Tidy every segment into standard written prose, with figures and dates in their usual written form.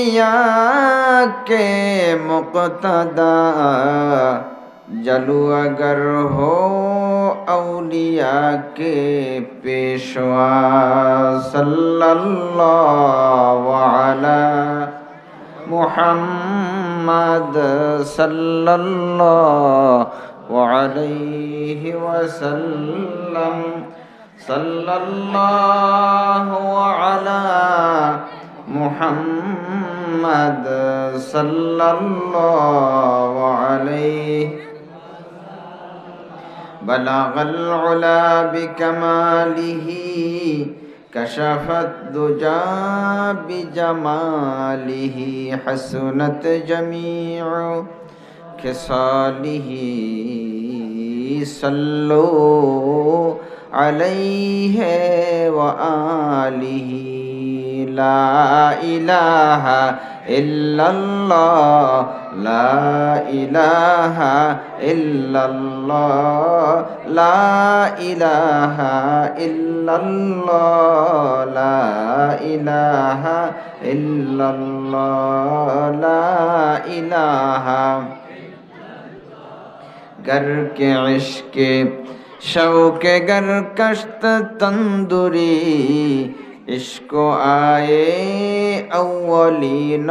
मियाँ के मुक़्तदा जलू अगर हो औलिया के पेशवा सल्लल्लाहु अलैहि मुहम्मद सल्लल्लाहु अलैहि वसल्लम सल्लल्लाहु अला मुहम्मद सल्लल्लाहु अलैहि बलगल उला बिकमालिही कशफत दुजा बिजमालिही हसनत जमीउ खिसालिही सल्लु अलैहि व आलिही ला इलाहा इल्लल्लाह ला इलाहा इल्लल्लाह ला इलाहा इल्लल्लाह ला इलाहा इल्लल्लाह ला इलाहा गर के इश्क शौक़ गर कश्त तंदुरी इश्को आए अव्वलीन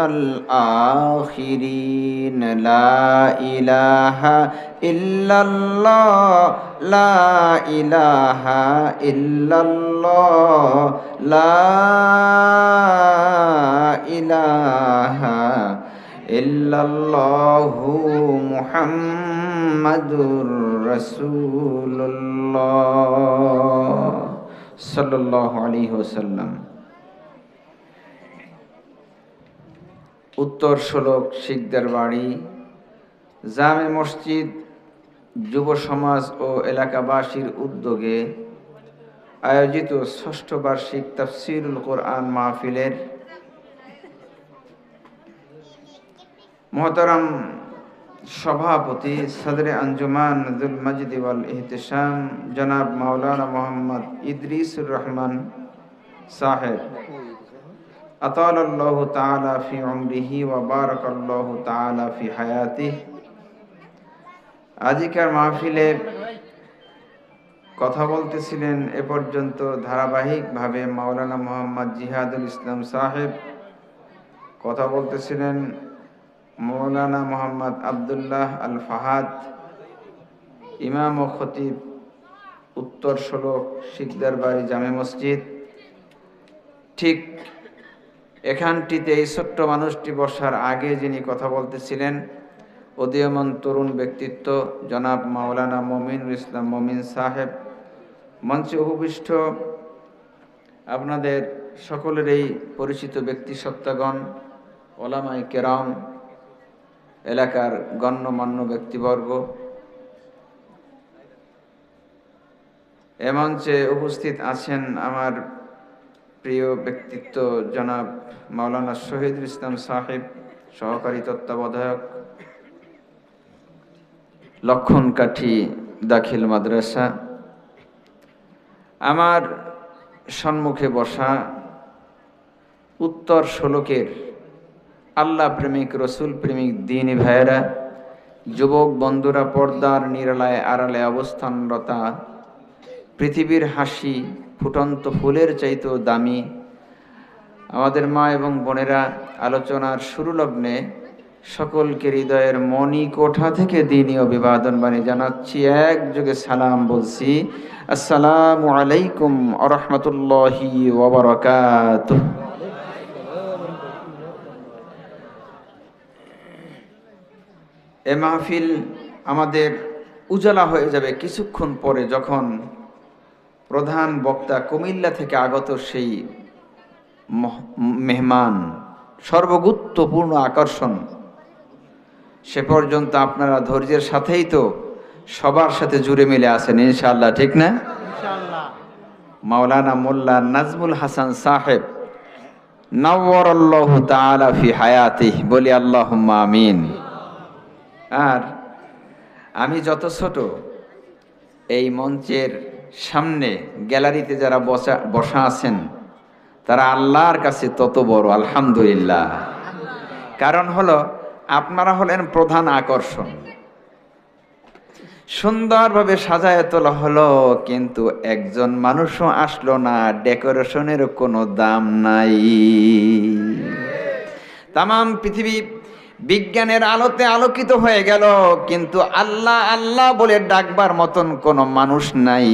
आखिरीन ला इलाहा इल्लल्लाह ला इलाहा इल्लल्लाह ला इलाहा इल्लल्लाहु मुहम्मदुर रसूलुल्लाह सल्लल्लाहु अलैहि वसल्लम। उत्तर शोलक শিকদার বাড়ি জামে মসজিদ যুব সমাজ ও এলাকাবাসীর উদ্যোগে আয়োজিত ষষ্ঠ বার্ষিক তাফসীরুল কোরআন মাহফিলের মোহতারাম সভাপতি সদরে আঞ্জুমান নজরুল মজিদ ওয়াল ইহতিসাম জনাব মাওলানা মোহাম্মদ ইদ্রিসুর রহমান সাহেব আতালাল্লাহু তাআলা ফি উমরিহি ওয়া বারাকাল্লাহু তাআলা ফি হায়াতিহি। আজিকার মাহফিলে কথা বলতেছিলেন এ পর্যন্ত ধারাবাহিকভাবে মাওলানা মোহাম্মদ জিহাদুল ইসলাম সাহেব, কথা বলতেছিলেন মৌলানা মোহাম্মদ আব্দুল্লাহ আল ফাহাদ, ইমাম ও খতিব উত্তর শোলক শিকদার বাড়ি জামে মসজিদ। ঠিক এখানটিতে এই ছোট্ট মানুষটি বসার আগে যিনি কথা বলতেছিলেন উদীয়মান তরুণ ব্যক্তিত্ব জনাব মাওলানা মমিনুল ইসলাম মমিন সাহেব, মঞ্চে উপবিষ্ট আপনাদের সকলেরই পরিচিত ব্যক্তি সত্তাগণ, ওলামায়ে কেরাম, এলাকার গণ্যমান্য ব্যক্তিবর্গ, এ মঞ্চে উপস্থিত আছেন আমার প্রিয় ব্যক্তিত্ব জনাব মাওলানা শহীদুল ইসলাম সাহেব, সহকারী তত্ত্বাবধায়ক, লক্ষণকাঠি দাখিল মাদ্রাসা। আমার সম্মুখে বসা উত্তর শোলকের আল্লাহ প্রেমিক, রসুল প্রেমিক দিনী ভাইয়েরা, যুবক বন্ধুরা, পর্দার নিরালায় আড়ালে অবস্থানরতা, পৃথিবীর হাসি ফুটন্ত ফুলের চাইতেও দামি আমাদের মা এবং বোনেরা, আলোচনার শুরু লগ্নে সকলকে হৃদয়ের মনি কোঠা থেকে দ্বীনি অভিবাদন বাণী জানাচ্ছি, একযোগে সালাম বলছি, আসসালামু আলাইকুম ওয়া রাহমাতুল্লাহি ওয়া বারাকাতুহু। এ মাহফিল আমাদের উজালা হয়ে যাবে কিছুক্ষণ পরে, যখন প্রধান বক্তা কুমিল্লা থেকে আগত সেই মেহমান, সর্বগুরুত্বপূর্ণ আকর্ষণ, সে পর্যন্ত আপনারা ধৈর্যের সাথেই তো সবার সাথে জুড়ে মিলে আছেন ইনশাআল্লাহ, ঠিক না? মাওলানা মোল্লা নাজমুল হাসান সাহেব নাওয়ারাল্লাহু তাআলা ফি হায়াতিহি, বলি আল্লাহুম্মা আমিন। আর আমি যত ছোট, এই মঞ্চের সামনে গ্যালারিতে যারা বসা আছেন তারা আল্লাহর কাছে তত বড়, আলহামদুলিল্লাহ। কারণ হলো আপনারা হলেন প্রধান আকর্ষণ। সুন্দরভাবে সাজায় তোলা হলো, কিন্তু একজন মানুষও আসলো না, ডেকোরেশনের কোনো দাম নাই। তামাম পৃথিবী বিজ্ঞানের আলোতে আলোকিত হয়ে গেল, কিন্তু আল্লাহ আল্লাহ বলে ডাকবার মতন কোনো মানুষ নাই।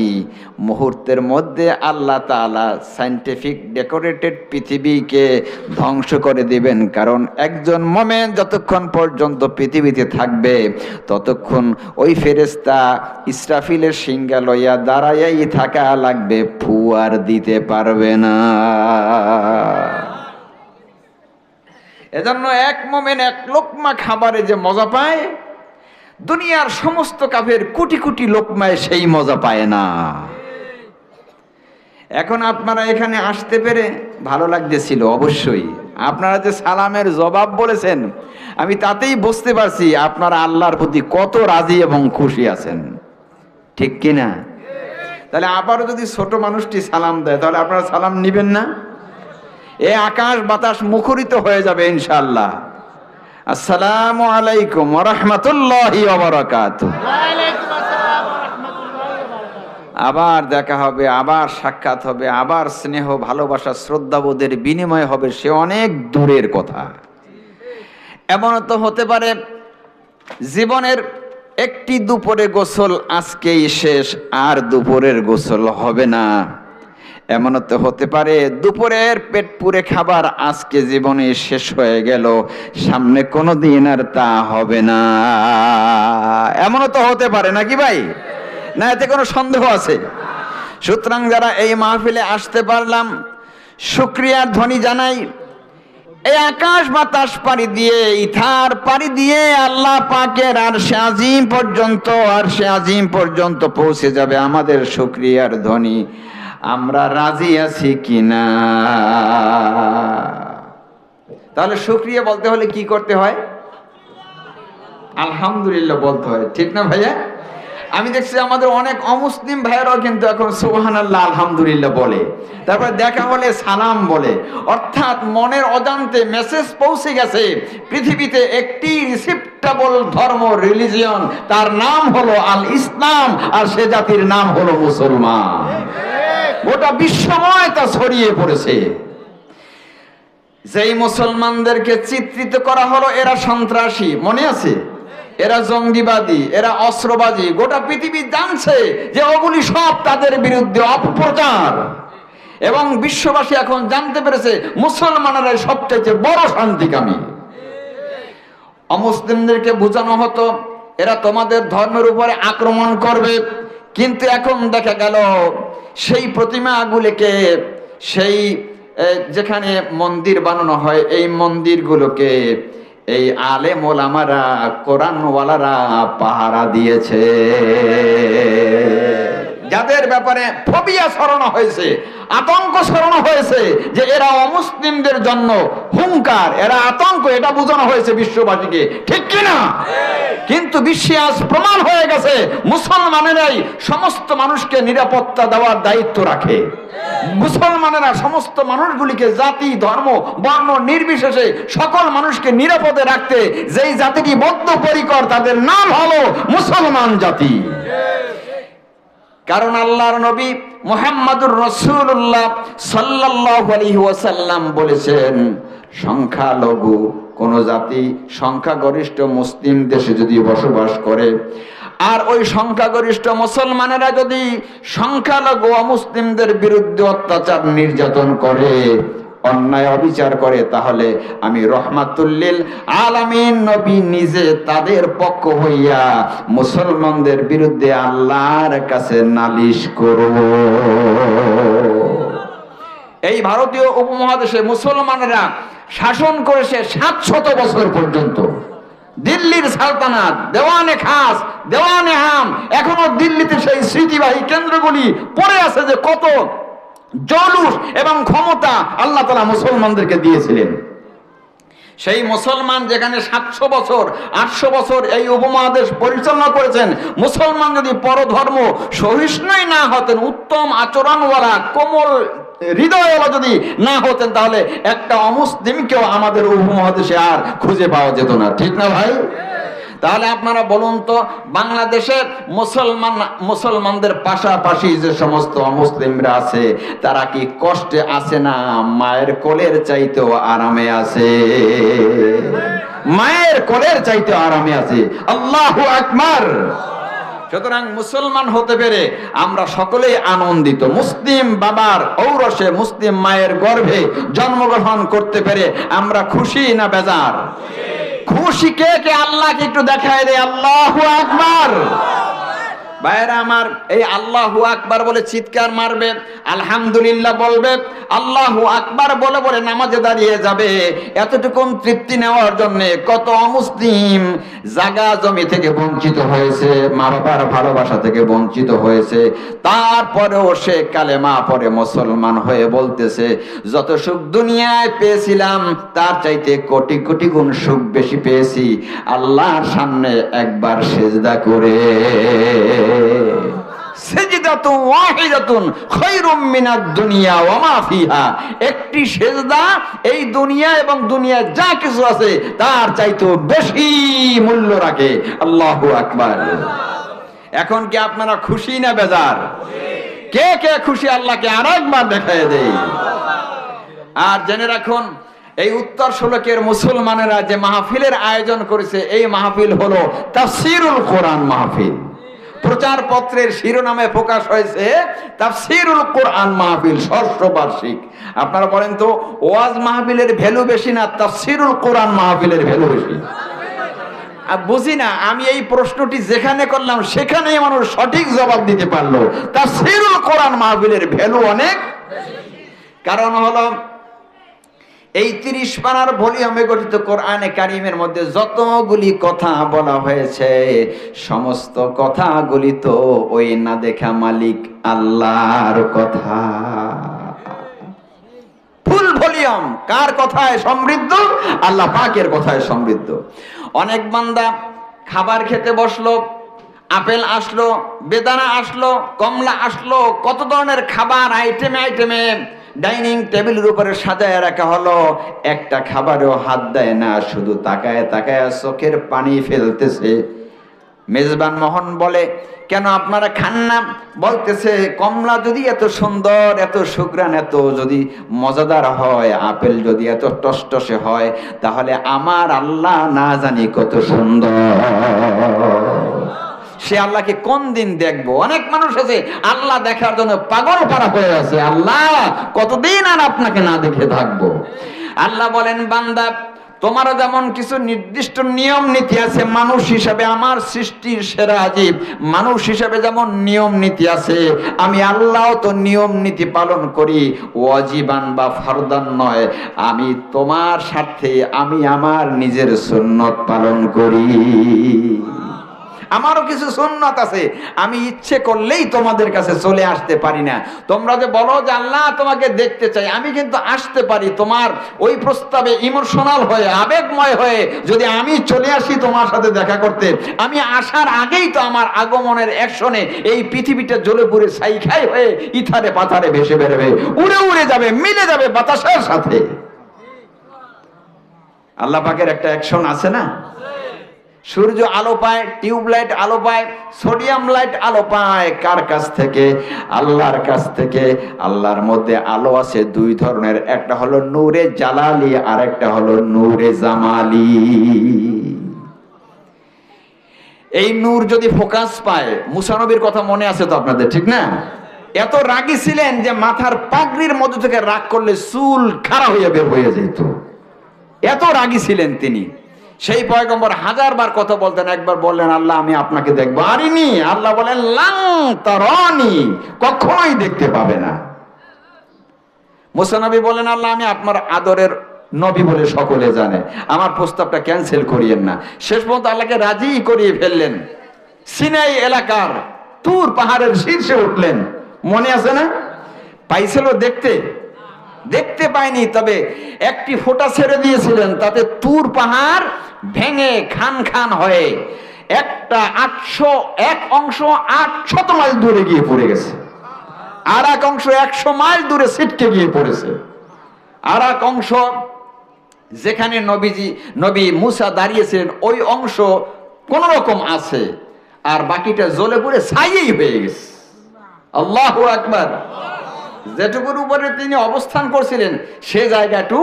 মুহূর্তের মধ্যে আল্লাহ তাআলা সায়েন্টিফিক ডেকোরেটেড পৃথিবীকে ধ্বংস করে দিবেন। কারণ একজন মোমেন যতক্ষণ পর্যন্ত পৃথিবীতে থাকবে ততক্ষণ ওই ফেরেশতা ইসরাফিলের সিংহা লইয়া দাঁড়াইয়াই থাকা লাগবে, ফুয়ার দিতে পারবে না। এজন্য এক মোমেন এক লোকমা খাবারে যে মজা পায়, দুনিয়ার সমস্ত কাফের কোটি কোটি লোকমায় সেই মজা পায় না। এখন আপনারা এখানে আসতে পেরে ভালো লাগতেছিল অবশ্যই। আপনারা যে সালামের জবাব বলেছেন, আমি তাতেই বুঝতে পারছি আপনারা আল্লাহর প্রতি কত রাজি এবং খুশি আছেন, ঠিক কিনা? তাহলে আবারও যদি ছোট মানুষটি সালাম দেয় তাহলে আপনারা সালাম নিবেন না? এ আকাশ বাতাস মুখরিত হয়ে যাবে ইনশাআল্লাহ। আসসালামু আলাইকুম ওয়া রাহমাতুল্লাহি ওয়া বারাকাতুহু। আবার দেখা হবে, আবার সাক্ষাৎ হবে, আবার স্নেহ ভালোবাসা শ্রদ্ধাবোধের বিনিময় হবে, সে অনেক দূরের কথা। এমন তো হতে পারে জীবনের একটি দুপুরে গোসল আজকেই শেষ, আর দুপুরের গোসল হবে না। এমন তো হতে পারে দুপুরের পেট পুরে খাবার আজকে জীবনে শেষ হয়ে গেল, সামনে কোনো দিন আর তা হবে না। এমনও তো হতে পারে নাকি ভাই? না, এতে কোনো সন্দেহ আছে? সুতরাং যারা এই মাহফিলে আসতে পারলাম, শুকরিয়ার ধ্বনি জানাই। এই আকাশ বাতাস পাড়ি দিয়ে, ইথার পাড়ি দিয়ে আল্লাহ পাকের আরশে আজিম পর্যন্ত পৌঁছে যাবে আমাদের শুকরিয়ার ধ্বনি। আমরা রাজি আছি কিনা? তাহলে শুকরিয়া বলতে হলে কি করতে হয়? আলহামদুলিল্লাহ বলতে হয়, ঠিক না ভাইয়া? আমি দেখছি আমাদের অনেক অমুসলিম ভাইয়েরাও কিন্তু এখন সুবহানাল্লাহ আলহামদুলিল্লাহ বলে, তারপরে দেখা হলে সালাম বলে। অর্থাৎ মনের অজান্তে মেসেজ পৌঁছে গেছে, পৃথিবীতে একটি রিসিপ্টেবল ধর্ম, রিলিজিয়ন, তার নাম হলো আল ইসলাম, আর সে জাতির নাম হলো মুসলমান। গোটা বিশ্বময় তা ছড়িয়ে পড়েছে। যেই মুসলমানদেরকে চিত্রিত করা হলো এরা সন্ত্রাসী, মনে আছে? এরা জঙ্গিবাদী, এরা অস্ত্রবাদী, গোটা পৃথিবী জানছে যে ওগুলি সব তাদের বিরুদ্ধে অপপ্রচার। এবং বিশ্ববাসী এখন জানতে পেরেছে মুসলমানেরাই সবচেয়ে বড় শান্তিকামী। অমুসলিমদেরকে বোঝানো হতো এরা তোমাদের ধর্মের উপরে আক্রমণ করবে, কিন্তু এখন দেখা গেল সেই প্রতিমাগুলিকে, সেই যেখানে মন্দির বানানো হয় এই মন্দিরগুলোকে এই আলেম ওলামারা, কোরআনওয়ালারা পাহারা দিয়েছে। যাদের ব্যাপারে ফোবিয়া ছড়ানো হয়েছে, আতঙ্ক ছড়ানো হয়েছে যে এরা অমুসলিমদের জন্য হুঙ্কার, এরা আতঙ্ক, এটা বোঝানো হয়েছে বিশ্ববাসীকে, ঠিক কিনা? কিন্তু বিশ্বে আজ প্রমাণ হয়ে গেছে মুসলমানেরাই সমস্ত মানুষকে নিরাপত্তা দেওয়ার দায়িত্ব রাখে। মুসলমানেরা সমস্ত মানুষগুলিকে জাতি, ধর্ম, বর্ণ নির্বিশেষে সকল মানুষকে নিরাপদে রাখতে যেই জাতিটি বদ্ধপরিকর, তাদের নাম হলো মুসলমান জাতি। কারণ আল্লাহর নবী মুহাম্মদুর রাসূলুল্লাহ সাল্লাল্লাহু আলাইহি ওয়াসাল্লাম বলেছেন, সংখ্যালঘু কোন জাতি সংখ্যাগরিষ্ঠ মুসলিম দেশে যদি বসবাস করে, আর ওই সংখ্যাগরিষ্ঠ মুসলমানেরা যদি সংখ্যালঘু অমুসলিমদের বিরুদ্ধে অত্যাচার নির্যাতন করে, অন্যায় অবিচার করে, তাহলে আমি রহমাতুল্লিল আলামিন নবী নিজে তাদের পক্ষ হইয়া মুসলমানদের বিরুদ্ধে আল্লাহর কাছে নালিশ করব। এই ভারতীয় উপমহাদেশে মুসলমানেরা শাসন করেছে 700 বছর পর্যন্ত। দিল্লির সালতানাত, দেওয়ানে খাস, দেওয়ানে আম, এখনো দিল্লিতে সেই স্মৃতিবাহী কেন্দ্রগুলি পড়ে আছে যে কত জলুস এবং ক্ষমতা আল্লাহ তাআলা মুসলমানদেরকে দিয়েছিলেন। সেই মুসলমান যেখানে 700 বছর 800 বছর এই উপমহাদেশ পরিচালনা করেছেন, মুসলমান যদি পরধর্ম সহিষ্ণুই না হতেন, উত্তম আচরণওয়ালা কোমল হৃদয়ওয়ালা যদি না হতেন, তাহলে একটা অমুসলিমকেও আমাদের উপমহাদেশে আর খুঁজে পাওয়া যেত না। ঠিক না ভাই? তাহলে আপনারা বলুন তো, বাংলাদেশের মুসলমানদের পাশাপাশি যে সমস্ত অমুসলিমরা আছে, তারা কি কষ্টে আছে না মায়ের কোলের চাইতেও আরামে আছে? মায়ের কোলের চাইতেও আরামে আছে। আল্লাহু আকবার। সুতরাং মুসলমান হতে পেরে আমরা সকলেই আনন্দিত। মুসলিম বাবার ঔরসে, মুসলিম মায়ের গর্ভে জন্মগ্রহণ করতে পেরে আমরা খুশি না বেজার? খুশি। কে কে আল্লাহকে একটু দেখায় দেয় আল্লাহু আকবার। ভাইরা আমার, এই আল্লাহু আকবার বলে চিৎকার মারবে, আলহামদুলিল্লাহ বলবে, আল্লাহু আকবার বলে বলে নামাজে দাঁড়িয়ে যাবে। এতটুকুন তৃপ্তি নেওয়ার জন্য কত অমুসলিম জায়গা জমি থেকে বঞ্চিত হয়েছে, মা বাবার ভালোবাসা থেকে বঞ্চিত হয়েছে। তারপরেও সে কালেমা পড়ে মুসলমান হয়ে বলতেছে, যত সুখ দুনিয়ায় পেয়েছিলাম তার চাইতে কোটি কোটি গুণ সুখ বেশি পেয়েছি আল্লাহর সামনে একবার সেজদা করে। সিজদাতুন ওয়াহিদাতুন খায়রুম মিনাদ দুনিয়া ওয়া মা ফিহা। একটি সেজদা এই দুনিয়া এবং দুনিয়ায় যা কিছু আছে তার চাইতে বেশি মূল্য রাখে। আল্লাহু আকবার। এখন কি আপনারা খুশি না বেজার? কে কে খুশি আল্লাহকে আরেকবার দেখায় দেই। আর জেনে রাখুন, এই উত্তর শোলকের মুসলমানেরা যে মাহফিলের আয়োজন করেছে, এই মাহফিল হলো তাফসীরুল কোরআন মাহফিল। প্রচার পত্রের শিরোনামে প্রকাশ হয়েছে তাফসীরুল কোরআন মাহফিল, ষষ্ঠ বার্ষিক। আপনারা বলেন তো, ওয়াজ মাহফিলের ভ্যালু বেশি না তাফসীরুল কোরআন মাহফিলের ভ্যালু বেশি? বুঝি না। আমি এই প্রশ্নটি যেখানে করলাম সেখানেই মানুষ সঠিক জবাব দিতে পারলো। তাফসীরুল কোরআন মাহফিলের ভ্যালু অনেক। কারণ হলো, এই 30 পারার ভলিউমে গঠিত কোরআনে কারিমের মধ্যে যতগুলি কথা বলা হয়েছে, সমস্ত কথাগুলি তো ওই না দেখা মালিক আল্লাহর কথা। ফুল ভলিউম কার কথায় সমৃদ্ধ? আল্লাহ পাকের কথায় সমৃদ্ধ। অনেক বান্দা খাবার খেতে বসলো, আপেল আসলো, বেদানা আসলো, কমলা আসলো, কত ধরনের খাবার আইটেমে আইটেমে ডাইনিং টেবিলের উপরে সাজায় রাখা হলো। একটা খাবারেও হাত দেয় না, শুধু তাকায় তাকায় চোখের পানি ফেলতেছে। মেজবান মোহন বলে, কেন আপনারা খান না? বলতেছে, কমলা যদি এত সুন্দর, এত সুগ্রান, এত যদি মজাদার হয়, আপেল যদি এত টসটসে হয়, তাহলে আমার আল্লাহ না জানি কত সুন্দর। সে আল্লাহকে কোন দিন দেখবো? অনেক মানুষ আছে আল্লাহ দেখার জন্য পাগল পারা হয়ে আছে। আল্লাহ কতদিন আর আপনাকে না দেখে থাকবো? আল্লাহ বলেন, বান্দা তোমারও যেমন কিছু নির্দিষ্ট নিয়ম নীতি আছে, মানুষ হিসাবে আমার সৃষ্টির সেরা আজীব মানুষ হিসাবে যেমন নিয়ম নীতি আছে, আমি আল্লাহ তো নিয়ম নীতি পালন করি, ওয়াজিবান বা ফরদান নয়। আমি তোমার স্বার্থে আমি আমার নিজের সুন্নত পালন করি। আমারও কিছু সুন্নাত আছে, আমি ইচ্ছে করলেই তোমাদের কাছে চলে আসতে পারি না। তোমরা যে বলো যে আল্লাহ তোমাকে দেখতে চাই, আমি কিন্তু আসতে পারি তোমার ওই প্রস্তাবে ইমোশনাল হয়ে, আবেগময় হয়ে যদি আমি চলে আসি তোমার সাথে দেখা করতে, আমি আসার আগেই তো আমার আগমনের অ্যাকশনে এই পৃথিবীটা জ্বলে পুড়ে ছাইখাই হয়ে ইথারে পাথারে ভেসে বেরোবে, উড়ে উড়ে যাবে, মিলে যাবে বাতাসের সাথে। আল্লাহ পাকের একটা অ্যাকশন আছে না? সূর্য আলো পায়, টিউবলাইট আলো পায়, সোডিয়াম লাইট আলো পায় কার কাছ থেকে? আল্লাহর কাছ থেকে। আল্লাহর মধ্যে আলো আছে দুই ধরনের, একটা হলো নূরে জালালি আর একটা হলো নূরে জামালি। এই নূর যদি ফোকাস পায়, মুসা নবীর কথা মনে আছে তো আপনাদের, ঠিক না? এত রাগী ছিলেন যে মাথার পাগড়ির মধ্যে থেকে রাগ করলে চুল খাড়া হয়ে বের হয়ে যেত, এত রাগী ছিলেন তিনি। সেই পয়গম্বর 1000 বার কথা বলতেন, একবার বললেন আল্লাহ আমি আপনাকে দেখবো, আরিনি। আল্লাহ বলেন লাং তারানি, কখনোই দেখতে পাবে না। মুসা নবী বলেন আল্লাহ আমি আপনার আদরের নবী বলে সকলে জানে, আমার প্রস্তাবটা ক্যান্সেল করিয়েন না। শেষ পর্যন্ত আল্লাহকে রাজি করিয়ে ফেললেন। সিনাই এলাকার তুর পাহাড়ের শীর্ষে উঠলেন, মনে আছে না? পাইছিল দেখতে, দেখতে পায়নি, তবে একটি ফোঁটা ছেড়ে দিয়েছিলেন, তাতে তুর পাহাড় ভেঙে খান খান হয়ে এক অংশ 800 মাইল দূরে গিয়ে পড়ে গেছে, আর এক অংশ 100 মাইল দূরে ছিটকে গিয়ে পড়েছে, আর এক অংশ যেখানে নবী মুসা দাঁড়িয়েছিলেন ওই অংশ কোন রকম আছে, আর বাকিটা জ্বলে পুড়ে ছাইই হয়ে গেছে। আল্লাহু আকবার। যেটুকুর উপরে তিনি অবস্থান করছিলেন সে জায়গাটু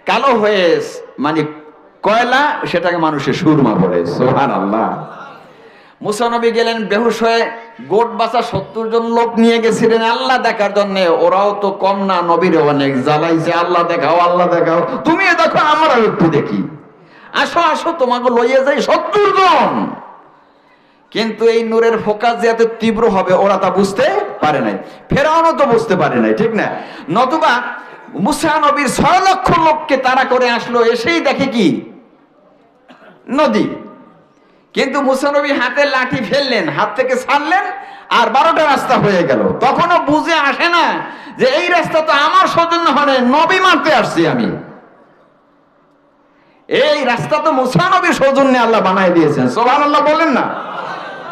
কালো হয়ে, মানে কয়লা, সেটাকে মানুষের সুরমা বলে। সুবহানাল্লাহ। মুসা নবী গেলেন বেহুশ হয়ে, গোট বাছা 70 জন লোক নিয়ে গেছিলেন আল্লাহ দেখার জন্য। ওরাও তো কম না, নবীরে অনেক জ্বালাইছে, আল্লাহ দেখাও, আল্লাহ দেখাও, তুমি দেখো আমরাও একটু দেখি, আসো আসো তোমাকে লইয়ে যাই 70 জন। কিন্তু এই নূরের ফোকাস যে এত তীব্র হবে ওরা তা বুঝতে পারে নাই, ফেরাউনও তো বুঝতে পারে নাই, ঠিক না? নতুবা মুসা নবীর 6 লক্ষ লোককে তাড়া করে আসলো, এসেই দেখে কি নদী। কিন্তু মুসা নবী হাতে লাঠি ফেললেন, হাত থেকে ছাড়লেন, আর 12টা রাস্তা হয়ে গেল। তখনও বুঝে আসে না যে এই রাস্তা তো আমার সৌজন্য হয়, নবী মারতে আসছি আমি, এই রাস্তা তো মুসা নবীর সৌজন্যে আল্লাহ বানাই দিয়েছেন। সুবহানাল্লাহ বলেন না?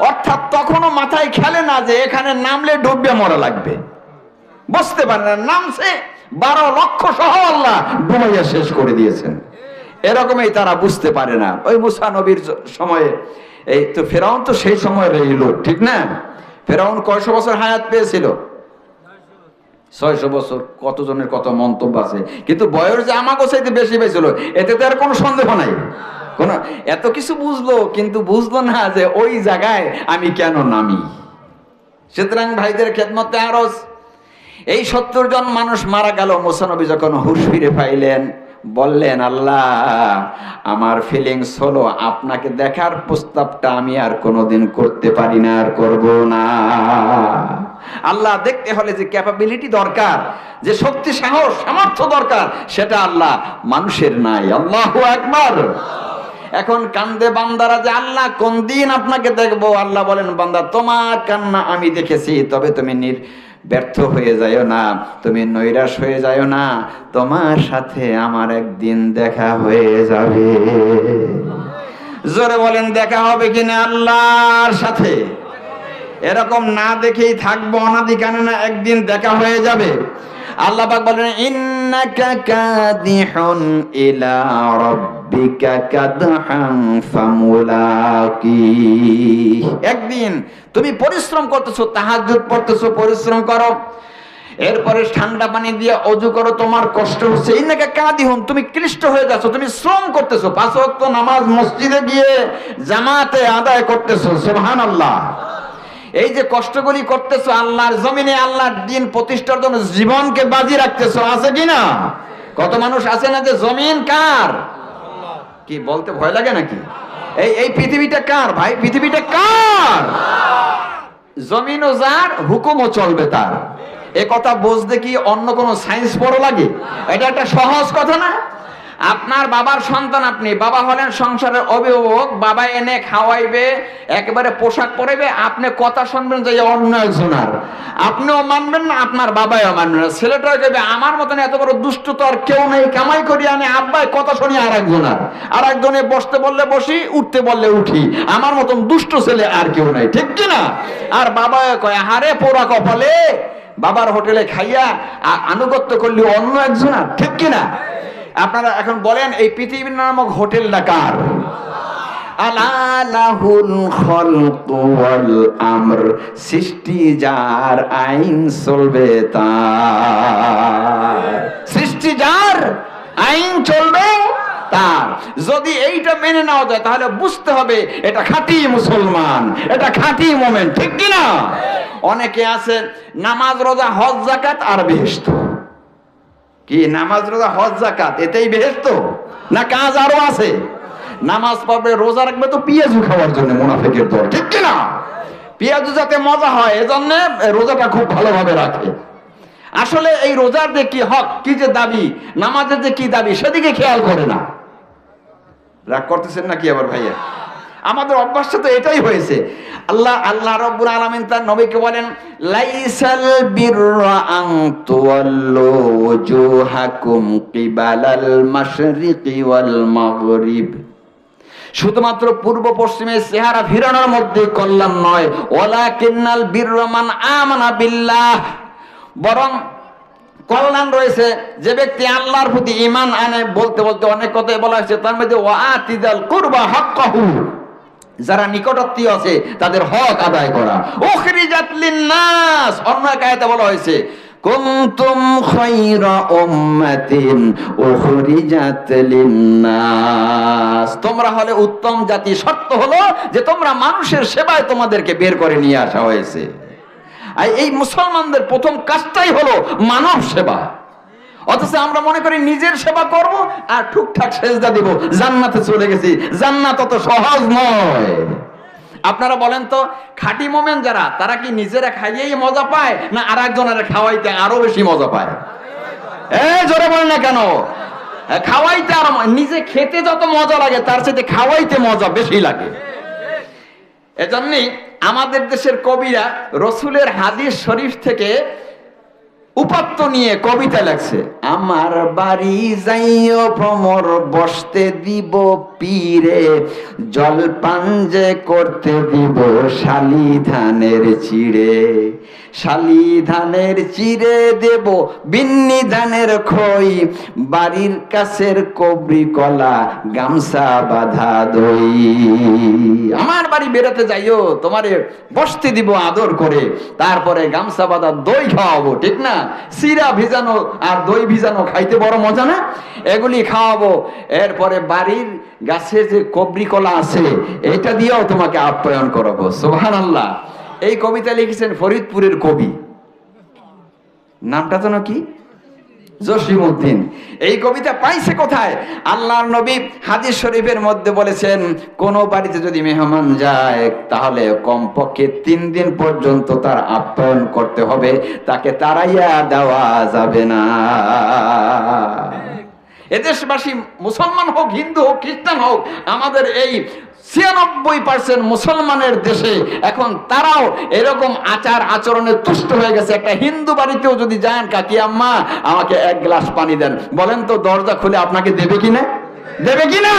অর্থাৎ তখনও মাথায় খেলে না যে এখানে নামলে ডুববে মরা লাগবে, বুঝতে পারে না, নামছে 12 লক্ষ সহ আল্লাহ ডুবাইয়া শেষ করে দিয়েছেন। এরকমই তারা বুঝতে পারে না। ওই মুসা নবীর সময়ে এই তো ফেরাউন তো সেই সময়ের এই লোক, ঠিক না? ফেরাউন কয়শো বছর হায়াত পেয়েছিল? 600 বছর। কতজনের কত মন্তব্য আছে, কিন্তু বয়স যে আমাকে চাইতে বেশি পেয়েছিল এতে তো আর কোনো সন্দেহ নাই। কোন এত কিছু বুঝলো, কিন্তু বুঝলো না যে ওই জায়গায় আমি কেন নামি। সুতরাং ভাইদের খেদমতে আরজ, এই 70 জন মানুষ মারা গেল। মুসা নবী যখন হুঁশ ফিরে পাইলেন, বললেন, আল্লাহ আমার ফিলিংস হলো আপনাকে দেখার প্রস্তাবটা আমি আর কোনোদিন করতে পারি না, আর করব না। আল্লাহ দেখতে হলে যে ক্যাপাবিলিটি দরকার, যে শক্তি সাহস সামর্থ্য দরকার, সেটা আল্লাহ মানুষের নাই। আল্লাহু আকবার। এখন কান্দে বান্দারা যে আল্লাহ কোন দিন আপনাকে দেখবো। আল্লাহ বলেন, বান্দা তোমার কান্না আমি দেখেছি, তবে তুমি ব্যর্থ হয়ে যাও না, তুমি নৈরাশ হয়ে যাও না, তোমার সাথে আমার একদিন দেখা হয়ে যাবে। জোরে বলেন, দেখা হবে কিনা আল্লাহর সাথে? এরকম না দেখেই থাকবো অনাদিকানে না, একদিন দেখা হয়ে যাবে। আল্লাহ পাক বলেন, ইন্নাকা কাদিহুন ইলা রাব্বিকা কাদহান ফামুলাকি। একদিন তুমি পরিশ্রম করতেছো, তাহাজ্জুদ পড়তেছো, পরিশ্রম করো, এরপরে ঠান্ডা পানি দিয়ে ওযু করো, তোমার কষ্ট হচ্ছে। ইন্নাকা কাদিহুন, তুমি ক্লিষ্ট হয়ে যাচ্ছ, তুমি শ্রম করতেছো, 5 ওয়াক্ত নামাজ মসজিদে গিয়ে জামাতে আদায় করতেছো। সুবহানাল্লাহ। এই যে কষ্টগুলি করতেছো আল্লাহর জমিনে, আল্লাহর দ্বীন প্রতিষ্ঠার জন্য জীবনকে বাজি রাখতেছো, আছে কিনা? কত মানুষ আছে না যে জমিন কার, কি বলতে ভয় লাগে নাকি? এই পৃথিবীটা কার ভাই? পৃথিবীটা কার? জমিনও যার, হুকুমও চলবে তার। এ কথা বুঝতে কি অন্য কোনো সায়েন্স পড়া লাগে? এটা একটা সহজ কথা না? আপনার বাবার সন্তান আপনি, বাবা হলেন সংসারের অভিভাবক, বাবা এনে খাওয়াইবে, একেবারে পোশাক পরাইবে, আপনি কথা শুনবেন যে অন্য একজনের, আপনিও মানবেন না, আপনার বাবাও মানবেন না। ছেলেটা কইবে আমার মতন এত বড় দুষ্ট তো আর কেউ নেই, কামাই করি আনে আব্বাই, কথা শুনি আর একজনের, আর একজনে বসতে বললে বসি, উঠতে বললে উঠি, আমার মতন দুষ্ট ছেলে আর কেউ নাই, ঠিক কিনা? আর বাবা কয়, হারে পোড়া কপালে, বাবার হোটেলে খাইয়া আনুগত্য করলি অন্য একজনের, ঠিক কিনা? আপনারা এখন বলেন, এই পৃথিবীর নামক হোটেলটা কার? আলা লাহুল খালকু ওয়াল আমর, সৃষ্টি যার, আইন চলবে তার। সৃষ্টি যার, আইন চলবে তার। যদি এইটা মেনে নেওয়া যায় তাহলে বুঝতে হবে এটা খাঁটি মুসলমান, এটা খাঁটি মুমিন, ঠিক কিনা? অনেকে আছে নামাজ রোজা হজ যাকাত আর বেহেশত। কি নামাজ রোজা হজ যাকাত এতেই বেহেশত? না কাজ আরো আছে? নামাজ পড়বে, রোজা রাখবে তো পেঁয়াজু খাওয়ার জন্য, মুনাফিকের দল, ঠিক কিনা? পেঁয়াজু যাতে মজা হয় এজন্য রোজাটা খুব ভালোভাবে রাখে। আসলে এই রোজার যে কি হক, কি যে দাবি, নামাজের যে কি দাবি, সেদিকে খেয়াল করে না। রাগ করতেছেন নাকি আবার ভাইয়া? আমাদের অভ্যাসটা তো এটাই হয়েছে। আল্লাহ রাব্বুল আলামিন তার নবীকে বলেন, লাইসাল বিররা আন তুওয়াল্লু ওয়াজুহাকুম কিবালাল মাশরিকি ওয়াল মাগরিব। শুধুমাত্র পূর্ব পশ্চিমে চেহারা ফিরানোর মধ্যে কল্যাণ নয়, ওয়ালাকিন্নাল বিররা মান আমানা বিল্লাহ, বরং কল্যাণ রয়েছে যে ব্যক্তি আল্লাহর প্রতি ঈমান আনে। বলতে বলতে অনেক কথাই বলা হয়েছে, তার মধ্যে ওয়াতিদাল কুরবা হাক্কাহু, যারা নিকটাত্মীয় আছে তাদের হক আদায় করা। উখরিজাত লিন-নাস, অন্য এক আয়াতে বলা হয়েছে, কুনতুম খায়রা উম্মাতিন উখরিজাত লিন-নাস, তোমরা হলে উত্তম জাতি। শর্ত হলো যে তোমরা মানুষের সেবায় তোমাদেরকে বের করে নিয়ে আসা হয়েছে। আর এই মুসলমানদের প্রথম কাজটাই হলো মানব সেবা। অথচ আমরা মনে করি নিজের সেবা করব আর ঠিকঠাক সেজদা দিব, জান্নাতে চলে গেছি। জান্নাত অত সহজ নয়। আপনারা বলেন তো, খাঁটি মোমেন যারা, তারা কি নিজেরা খাইয়েই মজা পায়, না আর একজনের খাওয়াইতে আরো বেশি মজা পায়? জোরে বলেন না কেন? খাওয়াইতে আর, নিজে খেতে যত মজা লাগে তার সাথে খাওয়াইতে মজা বেশি লাগে। এজন্যই আমাদের দেশের কবিরা রসুলের হাদিস শরীফ থেকে উপাত্ত নিয়ে কবিতা লেখছে। আমার বাড়ি যাইও ভ্রমর, বসতে দিব পীরে, জলপান যে করতে দিব শালি ধানের চিড়ে, শালি ধানের চিড়ে দেব বিন্নি ধানের খই, বাড়ির কাছের কবরি কলা গামছা বাঁধা দই। আমার বাড়ি বেড়াতে যাইও, তোমারে বসতে দিব আদর করে, তারপরে গামছা বাঁধা দই খাওয়াবো, ঠিক না? সিরা ভিজানো আর দই ভিজানো খাইতে বড় মজা না? এগুলি খাওয়াবো। এরপরে বাড়ির গাছে যে কবরি কলা আছে এটা দিয়েও তোমাকে আপ্যায়ন করাবো। সুবহানাল্লাহ। এই কবিতা লিখেছেন ফরিদপুরের কবি, নামটা যেন কি? জসিমউদ্দিন। এই কবিতা পাইছে কোথায়? আল্লাহর নবী হাদিস শরীফের মধ্যে বলেছেন, কোন বাড়িতে যদি মেহমান যায় তাহলে কমপক্ষে 3 দিন পর্যন্ত তার আপ্যায়ন করতে হবে, তাকে তাড়াইয়া দেওয়া যাবে না। এদেশবাসী মুসলমান হোক, হিন্দু হোক, খ্রিস্টান হোক, আমাদের এই 96% মুসলমানের দেশে এখন তারাও এরকম আচার আচরণে তুষ্ট হয়ে গেছে। একটা হিন্দু বাড়িতেও যদি যান, কাকি আম্মা আমাকে 1 গ্লাস পানি দেন, বলেন তো দরজা খুলে আপনাকে দেবে কিনা? দেবে কিনা?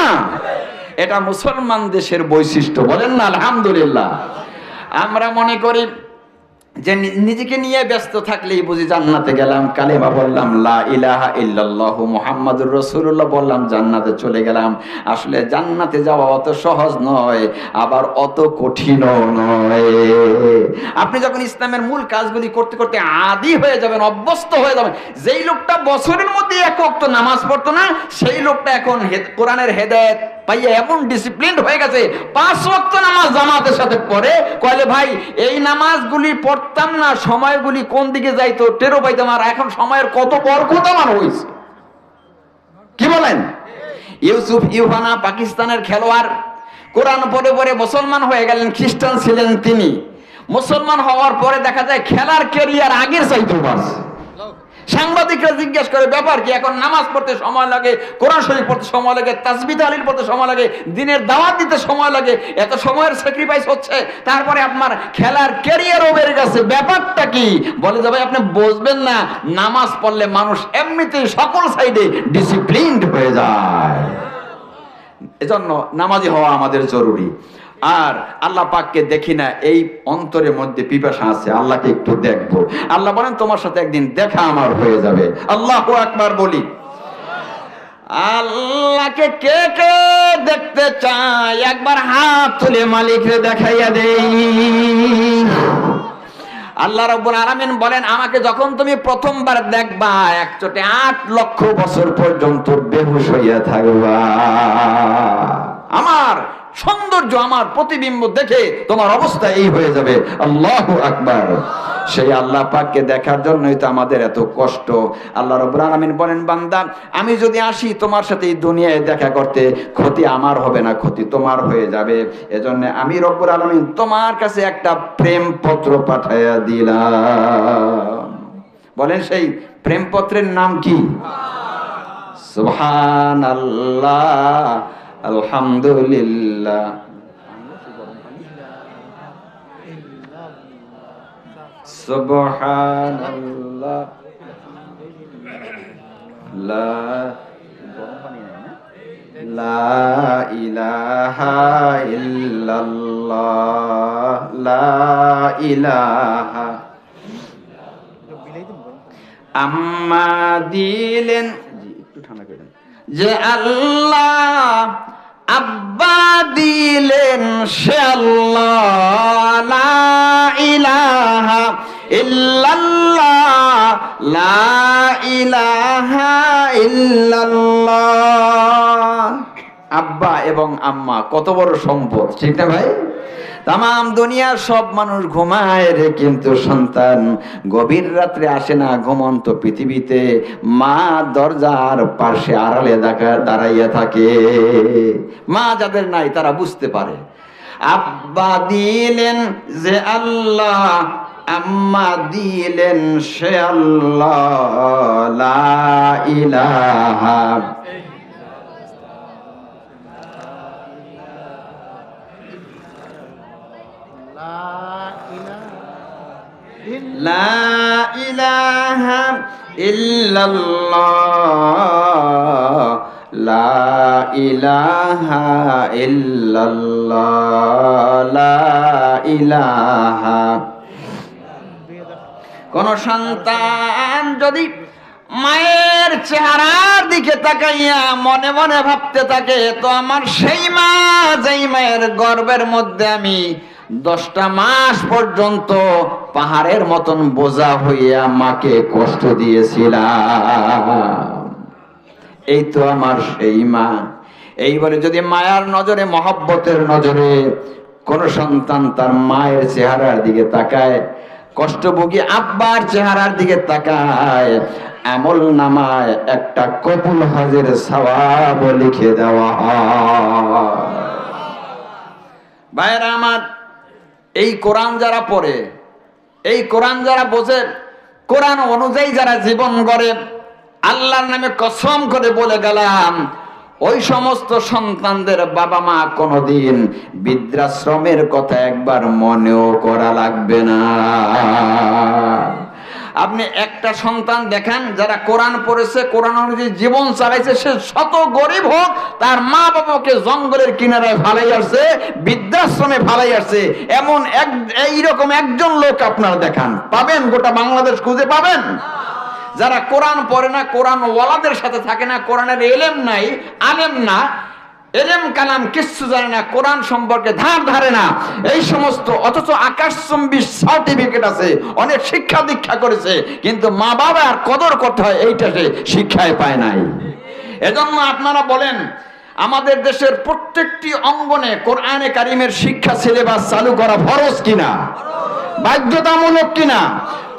এটা মুসলমান দেশের বৈশিষ্ট্য, বলেন না আলহামদুলিল্লাহ। আমরা মনে করি যে নিজেকে নিয়ে ব্যস্ত থাকলেই বুঝি জান্নাতে গেলাম, কালেমা বললাম লা ইলাহা ইল্লাল্লাহু মুহাম্মাদুর রাসূলুল্লাহ বললাম, জান্নাতে চলে গেলাম। আসলে জান্নাতে যাওয়া অত সহজ নয়, আবার অত কঠিনও নয়। আপনি যখন ইসলামের মূল কাজগুলি করতে করতে আদি হয়ে যাবেন, অভ্যস্ত হয়ে যাবেন। যেই লোকটা বছরের মধ্যে 1 ওয়াক্ত নামাজ পড়তো না, সেই লোকটা এখন কোরআনের হেদায়েত পাইয়া এমন ডিসিপ্লিনড হয়ে গেছে, 5 ওয়াক্ত নামাজ জামাতের সাথে পড়ে। কইলে ভাই এই নামাজগুলি পড়তাম না, সময়গুলি কোন দিকে যাইতো টেরও পাইতাম, আর এখন সময়ের কত বরকত আমার হয়েছে। কি বলেন? ইউসুফ ইউহানা পাকিস্তানের খেলোয়াড়, কোরআন পড়ে পড়ে মুসলমান হয়ে গেলেন। খ্রিস্টান ছিলেন তিনি। মুসলমান হওয়ার পরে দেখা যায় খেলার ক্যারিয়ার আগের চাইতে বাড়ছে। সাংবাদিকরা জিজ্ঞাসা করে, ব্যাপার কি? এখন নামাজ পড়তে সময় লাগে, কোরআন শরীফ পড়তে সময় লাগে, তাসবিহ তাহলিল পড়তে সময় লাগে, দিনের দাওয়াত দিতে সময় লাগে, এত সময়ের স্যাক্রিফাইস হচ্ছে, তারপরে আপনার খেলার ক্যারিয়ারও বেড়ে গেছে। ব্যাপারটা কি? বলে যে ভাই আপনি বুঝবেন না, নামাজ পড়লে মানুষ এমনিতেই সকল সাইডে ডিসিপ্লিনড হয়ে যায়। এজন্য নামাজি হওয়া আমাদের জরুরি। আর আল্লাহ পাককে দেখি না, এই অন্তরের মধ্যে পিপাসা আছে, আল্লাহকে একটু দেখবো। আল্লাহ বলেন তোমার সাথে একদিন দেখা আমার হয়ে যাবে। আল্লাহু আকবার বলি। আল্লাহকে কে কে দেখতে চায় একবার হাত তুলে মালিকরে দেখাইয়া দেই। আল্লাহ রাব্বুল আলামিন বলেন, আমাকে যখন তুমি প্রথমবার দেখবা, একচোটে 8 লক্ষ বছর পর্যন্ত বেহুশ হইয়া থাকবা। আমার সৌন্দর্য, আমার প্রতিবিম্ব দেখে তোমার অবস্থা এই হয়ে যাবে। আল্লাহু আকবার। সেই আল্লাহ পাককে দেখার জন্যই তো আমাদের এত কষ্ট। আল্লাহ রাব্বুল আলামিন বলেন, বান্দা আমি যদি আসি তোমার সাথে এই দুনিয়ায় দেখা করতে, ক্ষতি আমার হবে না, ক্ষতি তোমার হয়ে যাবে। এজন্য আমি রব্বুল আলামিন তোমার কাছে একটা প্রেম পত্র পাঠাইয়া দিলাম। বলেন সেই প্রেম পত্রের নাম কি? সুবহানাল্লাহ, আলহামদুলিল্লাহ। সুবহানাল্লাহ লা লা ইলাহা ইল্লাল্লাহ লা ইলাহা আম্মা দিলেন একটু ঠান্ডা করে দেন যে আল্লাহ আব্বা দিলেন সে আল্লাহ লা ইলাহা ইল্লাল্লাহ লা ইলাহা ইল্লাল্লাহ। আব্বা এবং আম্মা কত বড় সম্পদ, ঠিক না ভাই? তাম দুনিয়ার সব মানুষ ঘুমায় রে, কিন্তু সন্তান গভীর রাত্রে আসে না ঘুমন্ত পৃথিবীতে। মা দরজার পাশে আড়ালে দাঁড়াইয়া থাকে। মা যাদের নাই তারা বুঝতে পারে। আব্বা দিলেন যে আল্লাহ, আম্মা দিলেন সে আল্লাহ লা ইলাহা লা ইলাহা ইল্লাল্লাহ লা ইলাহা ইল্লাল্লাহ লা ইলাহা। কোন সন্তান যদি মায়ের চেহারার দিকে তাকাইয়া মনে মনে ভাবতে থাকে, তো আমার সেই মা যেই মায়ের গর্ভের মধ্যে আমি 10টা মাস পর্যন্ত পাহাড়ের মতন বোঝা হইয়া মাকে কষ্ট দিয়েছিলাম, এই তো আমার সেই মা। এই বলে যদি মায়ার নজরে, মহব্বতের নজরে কোন সন্তান তার মায়ের চেহারার দিকে তাকায়, কষ্টভোগী আব্বার চেহারার দিকে তাকায়, আমল নামায় একটা কবুল হজের সওয়াব লিখে দেওয়া হয়। ভাইরা আমার, এই কোরআন যারা পড়ে, এই কোরআন যারা বোঝে, কোরআন অনুযায়ী যারা জীবন গড়ে, আল্লাহর নামে কসম করে বলে গেলাম, ওই সমস্ত সন্তানদের বাবা মা কোনোদিন বৃদ্ধাশ্রমের কথা একবার মনেও করা লাগবে না। আপনি একটা সন্তান দেখেন যারা কোরআন পড়েছে, কোরআন অনুযায়ী জীবন চালাইছে, সে শত গরিব হোক, তার মা বাবাকে জঙ্গলের কিনারায় ফালাই আসছে, বৃদ্ধাশ্রমে ফালাই আসছে, এমন এইরকম একজন লোক আপনারা দেখান, পাবেন? গোটা বাংলাদেশ খুঁজে পাবেন? যারা কোরআন পড়ে না, কোরআন ওয়ালাদের সাথে থাকে না, কোরআনের এলেম নাই, আলেম না, এলেম কালাম কিচ্ছু জানে না, কোরআন সম্পর্কে ধারে না, এই সমস্ত, অথচ আকাশচুম্বী সার্টিফিকেট আছে, অনেক শিক্ষা দীক্ষা করেছে, কিন্তু মা বাবা আর কদর করতে হয় এইটা সে শিক্ষায় পায় নাই। এজন্য আপনারা বলেন, আমাদের দেশের প্রত্যেকটি অঙ্গনে কোরআনে কারিমের শিক্ষা সিলেবাস চালু করা ফরজ কিনা, বাধ্যতামূলক কিনা?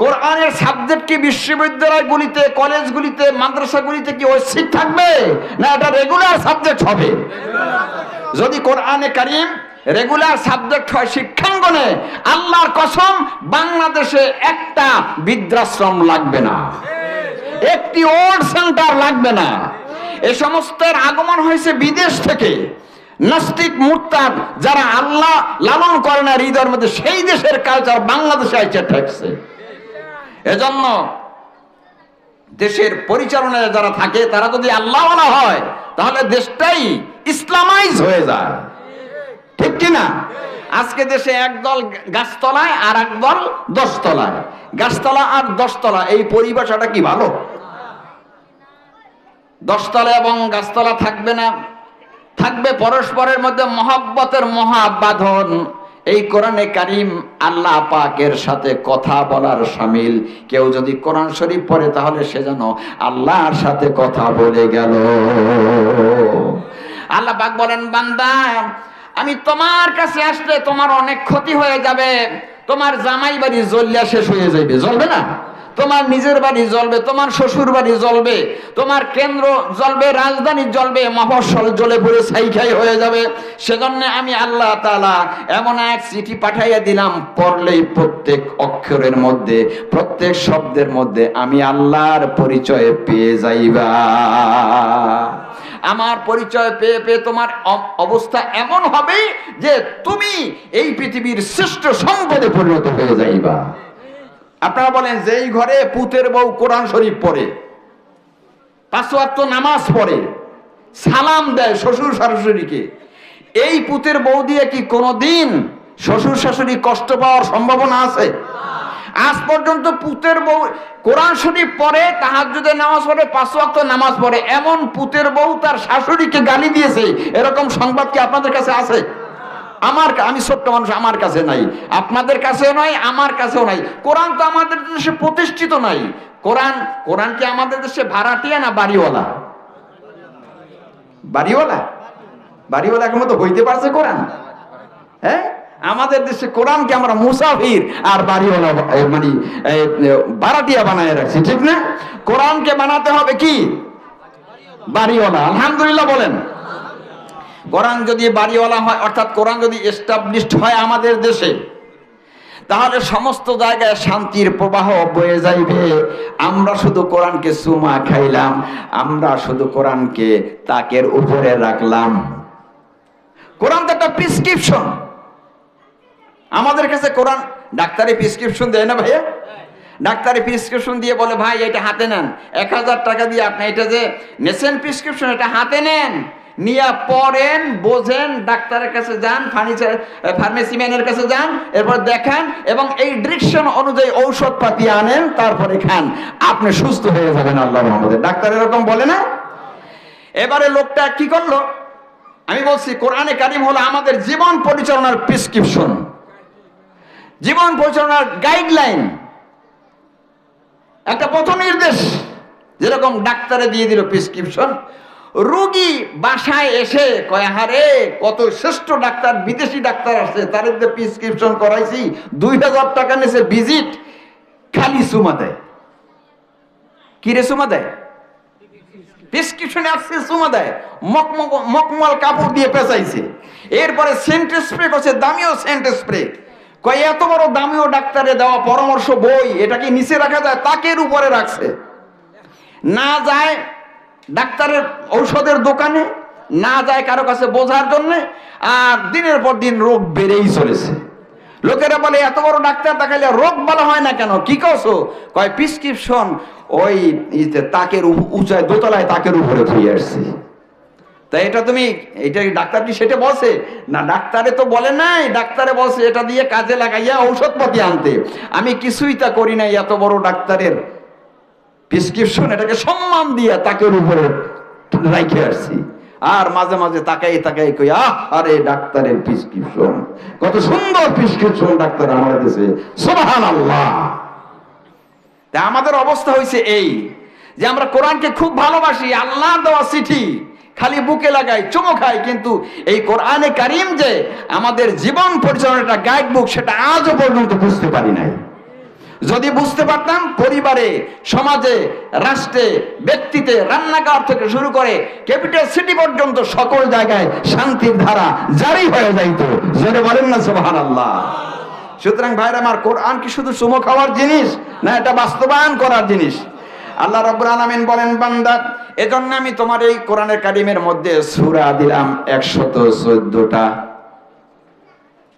কোরআনের সাবজেক্ট কি বিশ্ববিদ্যালয়গুলিতে, কলেজগুলিতে, মাদ্রাসাগুলিতে কি ঐচ্ছিক থাকবে, না এটা রেগুলার সাবজেক্ট হবে? যদি কোরআনে কারিম রেগুলার সাবজেক্ট হয় শিক্ষাঙ্গনে, আল্লাহর কসম বাংলাদেশে একটা বৃদ্ধাশ্রম লাগবে না, একটি ওল্ড সেন্টার লাগবে না। এ সমস্তের আগমন হয়েছে বিদেশ থেকে। নাস্তিক মুরতাদ যারা আল্লাহ লালন করে না হৃদয়ের মধ্যে, সেই দেশের কালচার বাংলাদেশে এসে ঠেকছে। এজন্য দেশের পরিচালনায় যারা থাকে তারা যদি আল্লাহওয়ালা হয়, তাহলে দেশটাই ইসলামাইজ হয়ে যায়, ঠিক কিনা? আজকে দেশে একদল গাছতলায় আর একদল 10 তলায়। গাছতলা আর 10 তলা, এই পরিভাষাটা কি ভালো? 10 তলা এবং গাছতলা থাকবে না, থাকবে পরস্পরের মধ্যে মহব্বতের মহাবাঁধন। এই কোরআনে কারিম আল্লাহ পাকের সাথে কথা বলার শামিল। কেউ যদি কোরআন শরীফ পড়ে, তাহলে সে যেন আল্লাহর সাথে কথা বলে গেল। আল্লাহ পাক বলেন, বান্দা আমি তোমার কাছে আসলে তোমার অনেক ক্ষতি হয়ে যাবে। তোমার জামাই বাড়ি জ্বলিয়া শেষ হয়ে যাবে, জ্বলবে না? তোমার নিজের বাড়ি জ্বলবে, তোমার শ্বশুর বাড়ি জ্বলবে, তোমার কেন্দ্র জ্বলবে, রাজধানী জ্বলবে, মফস্বল জ্বলে পুড়ে ছাইখাই হয়ে যাবে। সেজন্য আমি আল্লাহ তাআলা এমন এক চিঠি পাঠাইয়া দিলাম, পড়লেই প্রত্যেক অক্ষরের মধ্যে, প্রত্যেক শব্দের মধ্যে আমি আল্লাহর পরিচয় পেয়ে যাইবা। আমার পরিচয় পেয়ে পেয়ে তোমার অবস্থা এমন হবে যে তুমি এই পৃথিবীর শ্রেষ্ঠ সম্পদে পরিণত হয়ে যাইবা। আপনারা বলেন যে এই ঘরে পুতের বউ কোরআন শরীফ পড়ে, 5 ওয়াক্ত নামাজ পড়ে, সালাম দেয় শ্বশুর শাশুড়িকে, এই পুতের বউ দিয়ে কি কোনোদিন শ্বশুর শাশুড়ি কষ্ট পাওয়ার সম্ভাবনা আছে? আজ পর্যন্ত পুতের বউ কোরআন শরীফ পড়ে, তাহাজ্জুদের নামাজ পড়ে, 5 ওয়াক্ত নামাজ পড়ে, এমন পুতের বউ তার শাশুড়িকে গালি দিয়েছে, এরকম সংবাদ কি আপনাদের কাছে আছে? আমি ছোট্ট মানুষ, আমার কাছে নাই, আপনাদের কাছেও নাই, আমার কাছেও নাই। কোরআন তো আমাদের দেশে প্রতিষ্ঠিত নাই। কোরআন কি আমাদের দেশে ভাড়াটিয়া না বাড়িওয়ালা? বাড়িওয়ালা এখন তো হইতে পারছে কোরআন? হ্যাঁ, আমাদের দেশে কোরআনকে আমরা মুসাফির আর বাড়িওয়ালা মানে ভাড়াটিয়া বানায় রাখছি, ঠিক না? কোরআনকে বানাতে হবে কি? বাড়িওয়ালা। আলহামদুলিল্লাহ বলেন। কোরআন যদি বাড়িওয়ালা হয়, অর্থাৎ কোরআন যদি এস্টাবলিশড হয় আমাদের দেশে, তাহলে সমস্ত জায়গায় শান্তির প্রবাহ বয়ে যাইবে। আমরা শুধু কোরআনকে চুমা খাইলাম, আমরা শুধু কোরআনকে তাকের উপরে রাখলাম। কোরআন তো একটা প্রেসক্রিপশন। আমাদের কাছে কোরআন ডাক্তারি প্রেসক্রিপশন দেয় না ভাইয়া? ডাক্তারি প্রেসক্রিপশন দিয়ে বলে, ভাই এটা হাতে নেন, 1000 টাকা দিয়ে আপনি এটা যে নেছেন প্রেসক্রিপশন, এটা হাতে নেন, নিয়ে পড়েন, বোঝেন, ডাক্তারের কাছে যান, ফার্মেসি ম্যানের কাছে যান, এরপর দেখান এবং এই ডিরেকশন অনুযায়ী ঔষধপাতি আনেন, তারপরে খান, আপনি সুস্থ হয়ে যাবেন আল্লাহর রহমতে। ডাক্তার এরকম বলে না? এবারে লোকটা কি করলো? আমি বলছি কোরআনে কারিম হলো আমাদের জীবন পরিচালনার প্রেসক্রিপশন, জীবন পরিচালনার গাইডলাইন, একটা পথ নির্দেশ। যেরকম ডাক্তারে দিয়ে দিল প্রেসক্রিপশন, রোগী বাসায় এসে কয়, হারে কত শ্রেষ্ঠ ডাক্তার, বিদেশি ডাক্তার আসছে, তার প্রেসক্রিপশন করাইছি, 2000 টাকা নিয়েছে ভিজিট, খালি সুমা দেয়। কি রে সুমা দেয়? প্রেসক্রিপশনে আসছে সুমা দেয়, মকমল কাপড় দিয়ে পেঁচাইছে, এরপরে সেন্ট স্প্রে করছে, দামিও সেন্ট স্প্রে। কয় এত বড় দামিও ডাক্তারে দেওয়া পরামর্শ বই, এটা কি নিচে রাখা যায়? তাকের উপরে রাখছে। না যায় ডাক্তারের ঔষধের দোকানে, না যায় কারো কাছে বোঝার জন্য, আর দিনের পর দিন রোগ বেড়েই চলেছে। লোকেরা বলে এত বড় ডাক্তার দেখাইলে রোগ ভালো হয় না কেন? কি কছো? কয় প্রেসক্রিপশন ওই তাকের উঁচায় দোতলায় তাকের উপরে ধুয়ে আসছি। তাই এটা তুমি, এটা ডাক্তার কি সেটা বলছে না? ডাক্তারে তো বলে নাই, ডাক্তারে বলছে এটা দিয়ে কাজে লাগাইয়া ঔষধপাতি আনতে। আমি কিছুই তা করি নাই, এত বড় ডাক্তারের প্রেসক্রিপশন এটাকে সম্মান দিয়ে তাকের উপরে রাইখে আসছি। আর মাঝে মাঝে তাকাই কই, আরে ডাক্তারের প্রেসক্রিপশন, কত সুন্দর প্রেসক্রিপশন ডাক্তার আমার দেশে, সুবহানাল্লাহ। তা আমাদের অবস্থা হয়েছে এই যে আমরা কোরআনকে খুব ভালোবাসি, আল্লাহ দেওয়া চিঠি খালি বুকে লাগাই, চুমো খাই, কিন্তু এই কোরআনে কারিম যে আমাদের জীবন পরিচালনার একটা গাইড বুক, সেটা আজও পর্যন্ত বুঝতে পারি নাই। যদি বুঝতে পারতাম, পরিবারে, সমাজে, রাষ্ট্রে, ব্যক্তিতে, রান্নাঘর থেকে শুরু করে ক্যাপিটাল সিটি পর্যন্ত সকল জায়গায় শান্তির ধারা জারি হয়ে যাইত। জোরে বলেন না সুবহানাল্লাহ। সুতরাং ভাইরা আমার, কোরআন কি শুধু চুমো খাওয়ার জিনিস না, এটা বাস্তবায়ন করার জিনিস। আল্লাহ রাব্বুল আলামিন বলেন, বান্দা এজন্য আমি তোমার এই কোরআনের কারিমের মধ্যে সূরা দিলাম 114টা।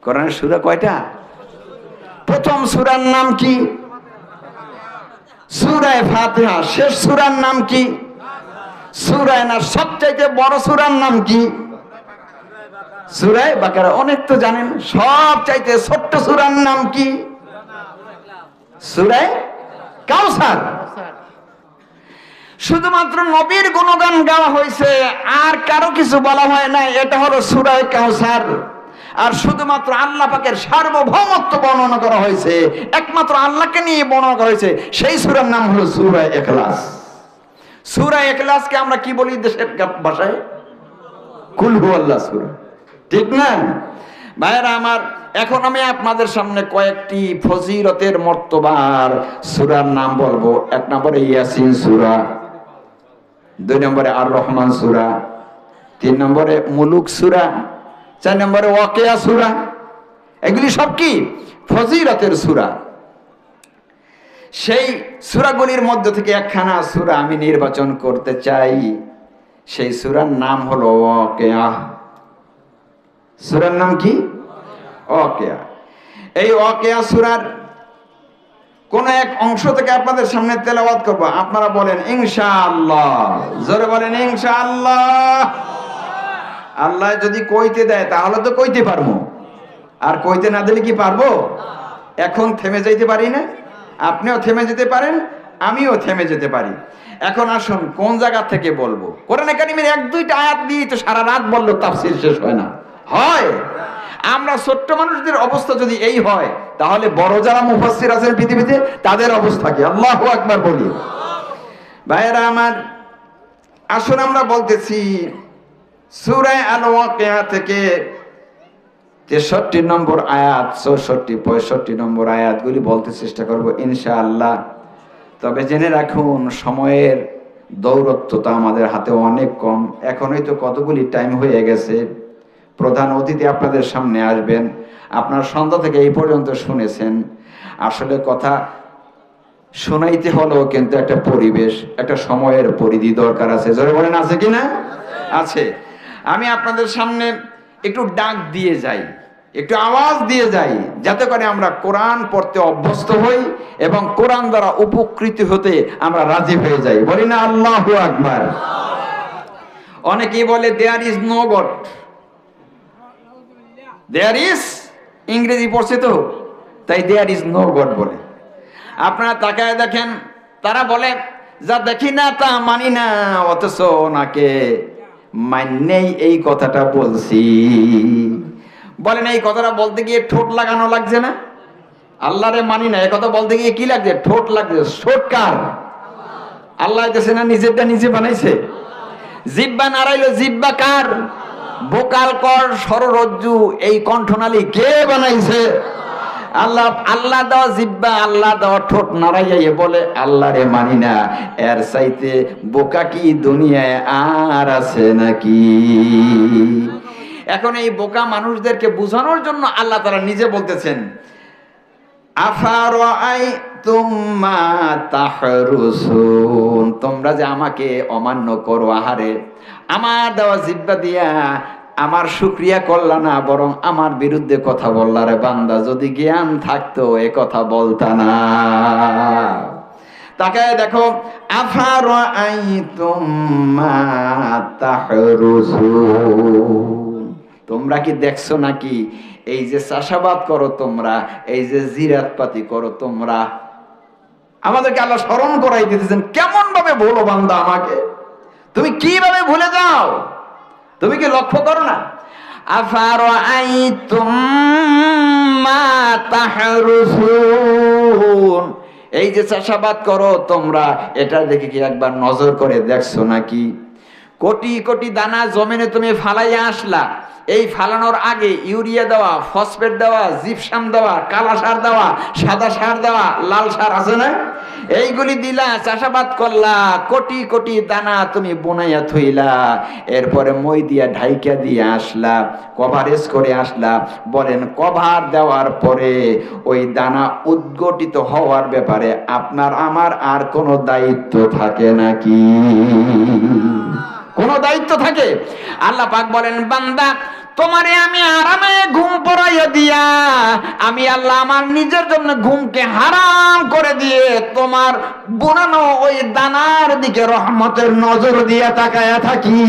কোরআনের সূরা কয়টা? প্রথম সূরার নাম কি? সূরা ফাতিহা। শেষ সূরার নাম কি? সূরা নাস। সবচেয়ে বড় সূরার নাম কি? সূরা বাকারা। অনেক তো জানেন। সবচাইতে ছোট্ট সূরার নাম কি? সূরা কাউসার। শুধুমাত্র নবীর গুণগান গাওয়া হয়েছে, আর কারো কিছু বলা হয় না। এটা হলো সূরা কাউসার। আর শুধুমাত্র আল্লাহ পাকের সার্বভৌমত্ব বর্ণনা করা হয়েছে, একমাত্র আল্লাহকে নিয়ে বর্ণনা করা হয়েছে। সেই সূরার নাম হলো সূরা ইখলাস। সূরা ইখলাসকে আমরা কি বলি দেশের ভাষায়? কুল হুয়াল্লাহ সূরা, ঠিক না ভাইরা আমার? এখন আমি আপনাদের সামনে কয়েকটি ফজিলতের মর্তবার সূরার নাম বলবো। 1 নম্বরে ইয়াসিন সূরা, 2 নম্বরে আর রহমান সূরা, 3 নম্বরে মুলুক সূরা, 4 নম্বরে ওয়াকিয়া সূরা। এগুলি সব কি? ফজিলতের সূরা। সেই সূরাগুলির মধ্য থেকে একখানা সূরা আমি নির্বাচন করতে চাই। সেই সূরার নাম হলো ওয়াকিয়া। সূরার নাম কি? ওয়াকিয়া। এই ওয়াকিয়া সূরার কোন এক অংশ থেকে আপনাদের সামনে তেলাওয়াত করব, আপনারা বলেন ইনশাআল্লাহ। জোরে বলেন ইনশাআল্লাহ। আল্লাহ যদি কইতে দেয় তাহলে তো কইতে পারবো, আর কইতে না দিলে কি পারবো? এখন থেমে যাইতে পারি না? আপনিও থেমে যেতে পারেন, আমিও থেমে যেতে পারি। এখন আসুন কোন জায়গা থেকে বলবো? কোরআনে কারিমের এক দুইটা আয়াত দিয়ে তো সারা রাত বললো তাফসীর শেষ হয় না। হয়? আমরা ছোট্ট মানুষদের অবস্থা যদি এই হয়, তাহলে বড় যারা মুফাসসির আছেন পৃথিবীতে তাদের অবস্থা কি? আল্লাহু আকবার বলি। ভাইরা আমার, আসুন আমরা বলতেছি সূরা আল ওয়াকিয়া থেকে 63 নম্বর আয়াত, 64, 65 নম্বর আয়াতগুলি বলতে চেষ্টা করব ইনশাআল্লাহ। তবে জেনে রাখুন, সময়ের দৌরত্বতা আমাদের হাতে অনেক কম। এখনই তো কতগুলি টাইম হয়ে গেছে। প্রধান অতিথি আপনাদের সামনে আসবেন। আপনার সন্ধ্যা থেকে এই পর্যন্ত শুনেছেন। আসলে কথা শোনাইতে হলেও কিন্তু একটা পরিবেশ, একটা সময়ের পরিধি দরকার আছে। জোরে বলেন আছে কি না? আছে। আমি আপনাদের সামনে একটু ডাক দিয়ে যাই, একটু আওয়াজ দিয়ে যাই, যাতে করে আমরা কোরআন পড়তে অভ্যস্ত হই এবং কোরআন দ্বারা উপকৃত হতে আমরা রাজি হয়ে যাই। বলি না আল্লাহু আকবার। অনেকেই বলে there is no God. There is, ইংরেজি পড়ছে তো, তাই দেয়ার ইজ নো গড বলে। আপনারা তাকায় দেখেন, তারা বলে যা দেখি না তা মানি না, অথচ ওনাকে মাননেই এই কথাটা বলছি। বলেন এই কথাটা বলতে গিয়ে ঠোঁট লাগানো লাগছে না? আল্লাহরে মানি না এই কথা বলতে গিয়ে কি লাগছে? ঠোঁট লাগছে। ঠোঁট কার? আল্লাহ দিয়েছে না? নিজেরটা নিজে বানাইছে। জিহ্বা নাড়াইলো, জিহ্বা কার? বোকাল কর সররজ্জু, এই কণ্ঠনালী কে বানাইছে? আল্লাহ। আল্লাহ দেওয়া জিহ্বা, আল্লাহ দেওয়া ঠোঁট নাড়াইয়া বলে আল্লাহরে মানি না। এর চাইতে বোকা কি দুনিয়ায় আর আছে নাকি? এখন এই বোকা মানুষদেরকে বোঝানোর জন্য আল্লাহ তাআলা নিজে বলতেছেন, আফারাআইতুম মা তাহরুসুন, তোমরা যে আমাকে অমান্য করো, আহারে আমার দেওয়া জিহ্বা দিয়া আমার শুকরিয়া করলা না, বরং আমার বিরুদ্ধে কথা বললা। রে বান্দা, যদি জ্ঞান থাকতো এ কথা বলতা না। তাকায় দেখো, আফারাআইতুম মা তাহরুসুন, তোমরা কি দেখছো নাকি এই যে চাষাবাদ করো তোমরা, এই যে জিরাতপাতি করো তোমরা, আমাদেরকে আল্লাহ স্মরণ করাই দিতেছেন। কেমন ভাবে ভুলো বান্দা আমাকে, তুমি কিভাবে ভুলে যাও? তুমি কি লক্ষ্য করো না? আফারাআইতুম মা তাহরুসুন, এই যে চাষাবাদ করো তোমরা, এটা দেখে কি একবার নজর করে দেখছো নাকি? কোটি কোটি দানা জমিনে তুমি ফালাইয়া আসলা, এই ফালানোর আগে ইউরিয়া দেওয়া, ফসফেট দেওয়া, জিপসাম দেওয়া, কালা সার দেওয়া, সাদা সার দেওয়া, লাল সার আছে না? এইগুলি দিলা, চাষাবাদ করলা, কোটি কোটি দানা তুমি বুনাইয়া থইলা, এরপরে মই দিয়া ঢাইকা দিয়ে আসলা, কভারেজ করে আসলা। বলেন কভার দেওয়ার পরে ওই দানা উদ্গঠিত হওয়ার ব্যাপারে আপনার আমার আর কোনো দায়িত্ব থাকে নাকি? কোনো দায়িত্ব থাকে? আল্লাহ পাক বলেন, বান্দা তোমারে আমি আরামে ঘুম পড়াইয়া দিয়া, আমি আল্লাহ আমার নিজের জন্য ঘুমকে হারাম করে দিয়ে তোমার বুনানো ওই দানার দিকে রহমতের নজর দিয়া তাকায়া থাকি।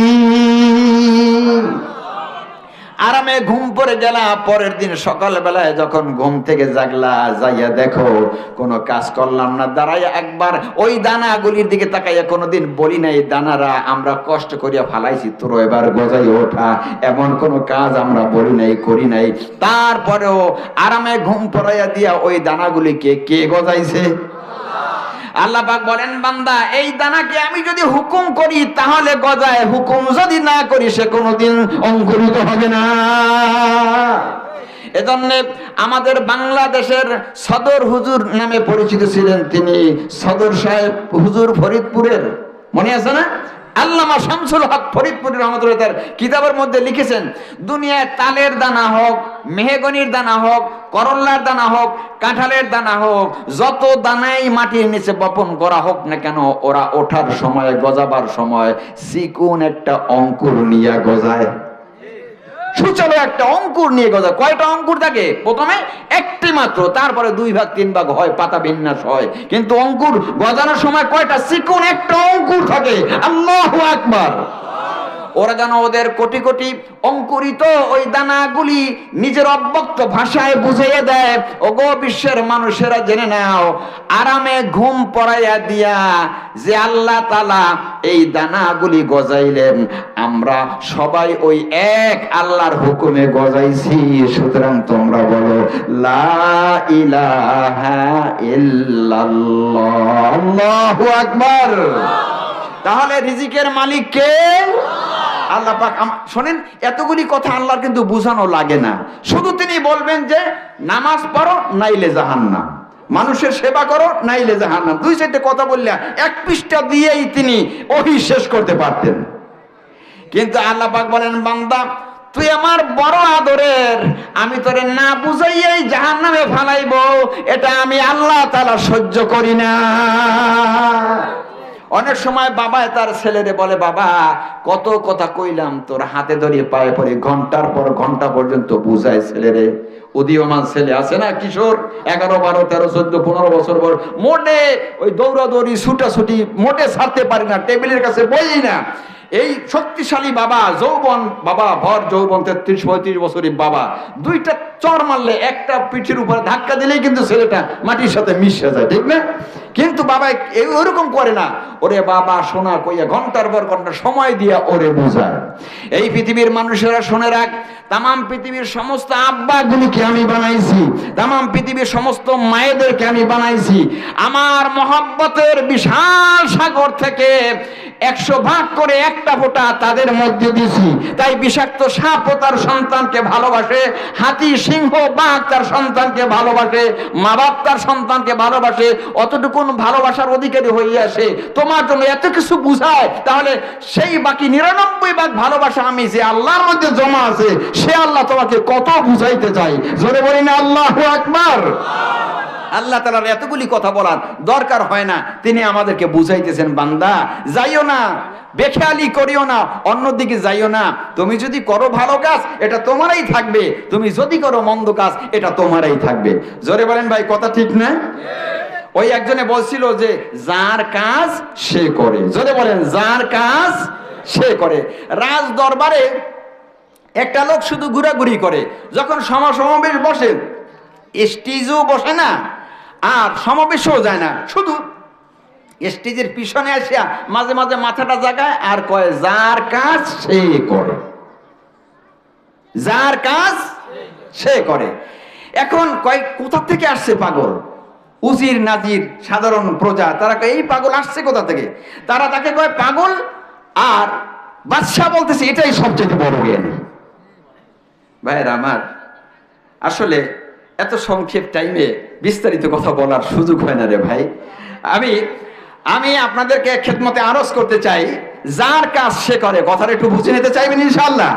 আরামে ঘুম পড়ে গেলা, পরের দিন সকালবেলায় যখন ঘুম থেকে জাগলা, যাইয়া দেখো কোনো কাজ করলাম না, দাঁড়াইয়া একবার ওই দানাগুলির দিকে তাকাইয়া কোনোদিন বলি নাই দানারা আমরা কষ্ট করিয়া ফালাইছি, তোর এবার গজাই ওঠা, এমন কোনো কাজ আমরা বলি নাই, করি নাই। তারপরেও আরামে ঘুম পড়াইয়া দিয়া ওই দানাগুলিকে কে গজাইছে? আল্লাহ পাক বলেন, বান্দা এই দানাকে আমি যদি হুকুম করি তাহলে গজায়, হুকুম যদি না করি সে কোনোদিন অঙ্কুরিত হবে না। এজন্য আমাদের বাংলাদেশের সদর হুজুর নামে পরিচিত ছিলেন তিনি, সদর সাহেব হুজুর ফরিদপুরের, মনে আছে না? আল্লামা শামসুল হক ফরিদপুরি রহমতুল্লাহ তার কিতাবের মধ্যে লিখেছেন, দুনিয়ায় তালের দানা হোক, মেহগনির দানা হোক, করল্লার দানা হোক, কাঁঠালের দানা হোক, যত দানাই মাটির নিচে বপন করা হোক না কেন, ওরা ওঠার সময়, গজাবার সময় চিকুন একটা অঙ্কুর নিয়ে গজায়। সুচালো একটা অঙ্কুর নিয়ে গজা। কয়টা অঙ্কুর থাকে? প্রথমে একটি মাত্র, তারপরে 2 ভাগ 3 ভাগ হয়, পাতা বিন্যাস হয়, কিন্তু অঙ্কুর গজানোর সময় কয়টা? চিকন একটা অঙ্কুর থাকে। আল্লাহু আকবার। ওরা যেন ওদের কোটি কোটি অঙ্কুরিত ওই দানাগুলি নিজের অব্যক্ত ভাষায় বুঝিয়ে দেয়, ওগো বিশ্বের মানুষেরা জেনে নাও, আরামে ঘুম পড়াইয়া দিয়া যে আল্লাহ তাআলা এই দানাগুলি গজাইলেন, আমরা সবাই ওই এক আল্লাহর হুকুমে গজাইছি। সুতরাং তোমরা বলো লা ইলাহা ইল্লাল্লাহ। আল্লাহু আকবার। তাহলে রিজিকের মালিক কে? আল্লাহ পাক। শোনেন, এতগুলি কথা আল্লাহর কিন্তু বোঝানো লাগে না, শুধু তিনি বলবেন যে নামাজ পড়ো নাইলে জাহান্নাম, মানুষের সেবা করো নাইলে জাহান্নাম। 2-4টে কথা বললে 1 পৃষ্ঠা দিয়েই তিনি ওহী শেষ করতে পারতেন। কিন্তু আল্লাহ পাক বলেন, বান্দা তুই আমার বড় আদরের, আমি তোরে না বুঝাইয়াই জাহান্নামে ফালাইব, এটা আমি আল্লাহ তাআলা সহ্য করি না। অনেক সময় বাবা তার ছেলেরে বলে, বাবা কত কথা কইলাম, তোর হাতে ধরিয়ে পায়ে পড়ে ঘন্টার পর ঘন্টা পর্যন্ত বুঝায় ছেলেরে। উদীয়মান ছেলে আছে না, কিশোর, 11, 12, 13, 14, 15 বছর বয়স, মোটে ওই দৌড়াদৌড়ি ছুটাছুটি মোটে ছাড়তে পারে না, টেবিলের কাছে বইই না। এই শক্তিশালী বাবা, যৌবন বাবা, ভর যৌবন, 33-35 বছরের বাবা, 2টা চর মারলে একটা পিঠের উপরে ধাক্কা দিলেই কিন্তু ছেলেটা মাটির সাথে মিশে যায়, ঠিক না? কিন্তু বাবা ওরকম করে না, ওরে বাবা শোনা কইয়া ঘন্টার পর ঘন্টা সময় দিয়া ওরে বোঝায়। এই পৃথিবীর মানুষেরা শুনে রাখ, তামাম পৃথিবীর সমস্ত আব্বাগুলিকে আমি বানাইছি, তামাম পৃথিবীর সমস্ত মায়েদেরকে আমি বানাইছি আমার মহব্বতের বিশাল সাগর থেকে 100 ভাগ করে একটা ফোঁটা তাদের মধ্যে দিছি। তাই বিষাক্ত সাপও তার সন্তানকে ভালোবাসে, হাতি, সিংহ, বাঘ তার সন্তানকে ভালোবাসে, মা বাপ তার সন্তানকে ভালোবাসে, অতটুকুন ভালোবাসার অধিকারী হয়ে আসে। তোমার জন্য এত কিছু বুঝায়, তাহলে সেই বাকি 99 ভাগ ভালোবাসা আমি যে আল্লাহর মধ্যে জমা আছে, সে আল্লাহ তোমাকে কত বুঝাইতে চাই। জোরে বলি না আল্লাহু আকবার। আল্লাহ তাআলার এতগুলি কথা বলার দরকার হয় না, তিনি আমাদেরকে বুঝাইতেছেন, বান্দা যাইও না, বেখেয়ালি করিও না, অন্যদিকে যাইও না। তুমি যদি করো ভালো কাজ, এটা তোমারই থাকবে, তুমি যদি করো মন্দ কাজ, এটা তোমারই থাকবে। জোরে বলেন ভাই, কথা ঠিক না? ওই একজনে বলছিল যে যার কাজ সে করে। জোরে বলেন, যার কাজ সে করে। রাজ দরবারে একটা লোক শুধু ঘোরাঘুরি করে, যখন সমাবেশ বসে, স্টেজও বসে না আর সমাবেশও যায় না, শুধু স্টেজের পিছনে আসিয়া মাঝে মাঝে মাথাটা জাগায় আর কয় যার কাজ সে করে, যার কাজ সে করে। এখন কয় কোথা থেকে আসছে পাগল? উজির নাজির সাধারণ প্রজা তারা কয় এই পাগল আসছে কোথা থেকে? তারা তাকে কয় পাগল, আর বাদশা বলতেছে এটাই সবচেয়ে বড় জ্ঞান। ভাইরা আমার, আসলে এত সংক্ষেপ টাইমে বিস্তারিত কথা বলার সুযোগ হয় না রে ভাই। আমি আপনাদেরকে খেদমতে আরজ করতে চাই, যার কাজ সে করে, কথাটা একটু বুঝে নিতে চাইবেন ইনশাআল্লাহ।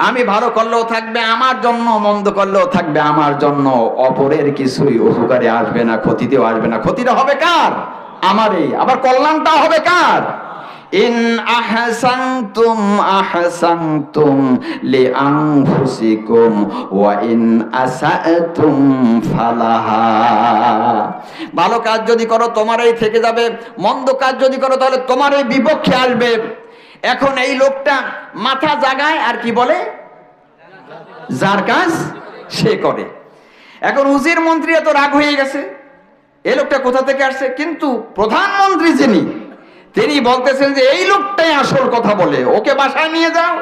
আমি ভালো করলেও থাকবে আমার জন্য, মন্দ করলেও থাকবে আমার জন্য, অপরের কিছুই উপকারে আসবে না, ক্ষতিতেও আসবে না। ক্ষতিটা হবে কার? আমারই। আবার কল্যাণটা হবে কার? ইন আহসানতুম আহসানতুম লিআনফুসিকুম ওয়া ইন আসাআতুম ফালাহা। ভালো কাজ যদি করো তোমারই থেকে যাবে, মন্দ কাজ যদি করো তাহলে তোমারই বিপক্ষে আসবে। এখন এই লোকটা মাথা জাগায় আর কি বলে, যার কাজ সে করে। এখন উজির মন্ত্রী এত রাগ হয়ে গেছে, এই লোকটা কোথা থেকে আসছে, কিন্তু প্রধানমন্ত্রী যিনি, তিনি বলতেছেন যে এই লোকটাই আসল কথা বলে, ওকে বাসায় নিয়ে যাও,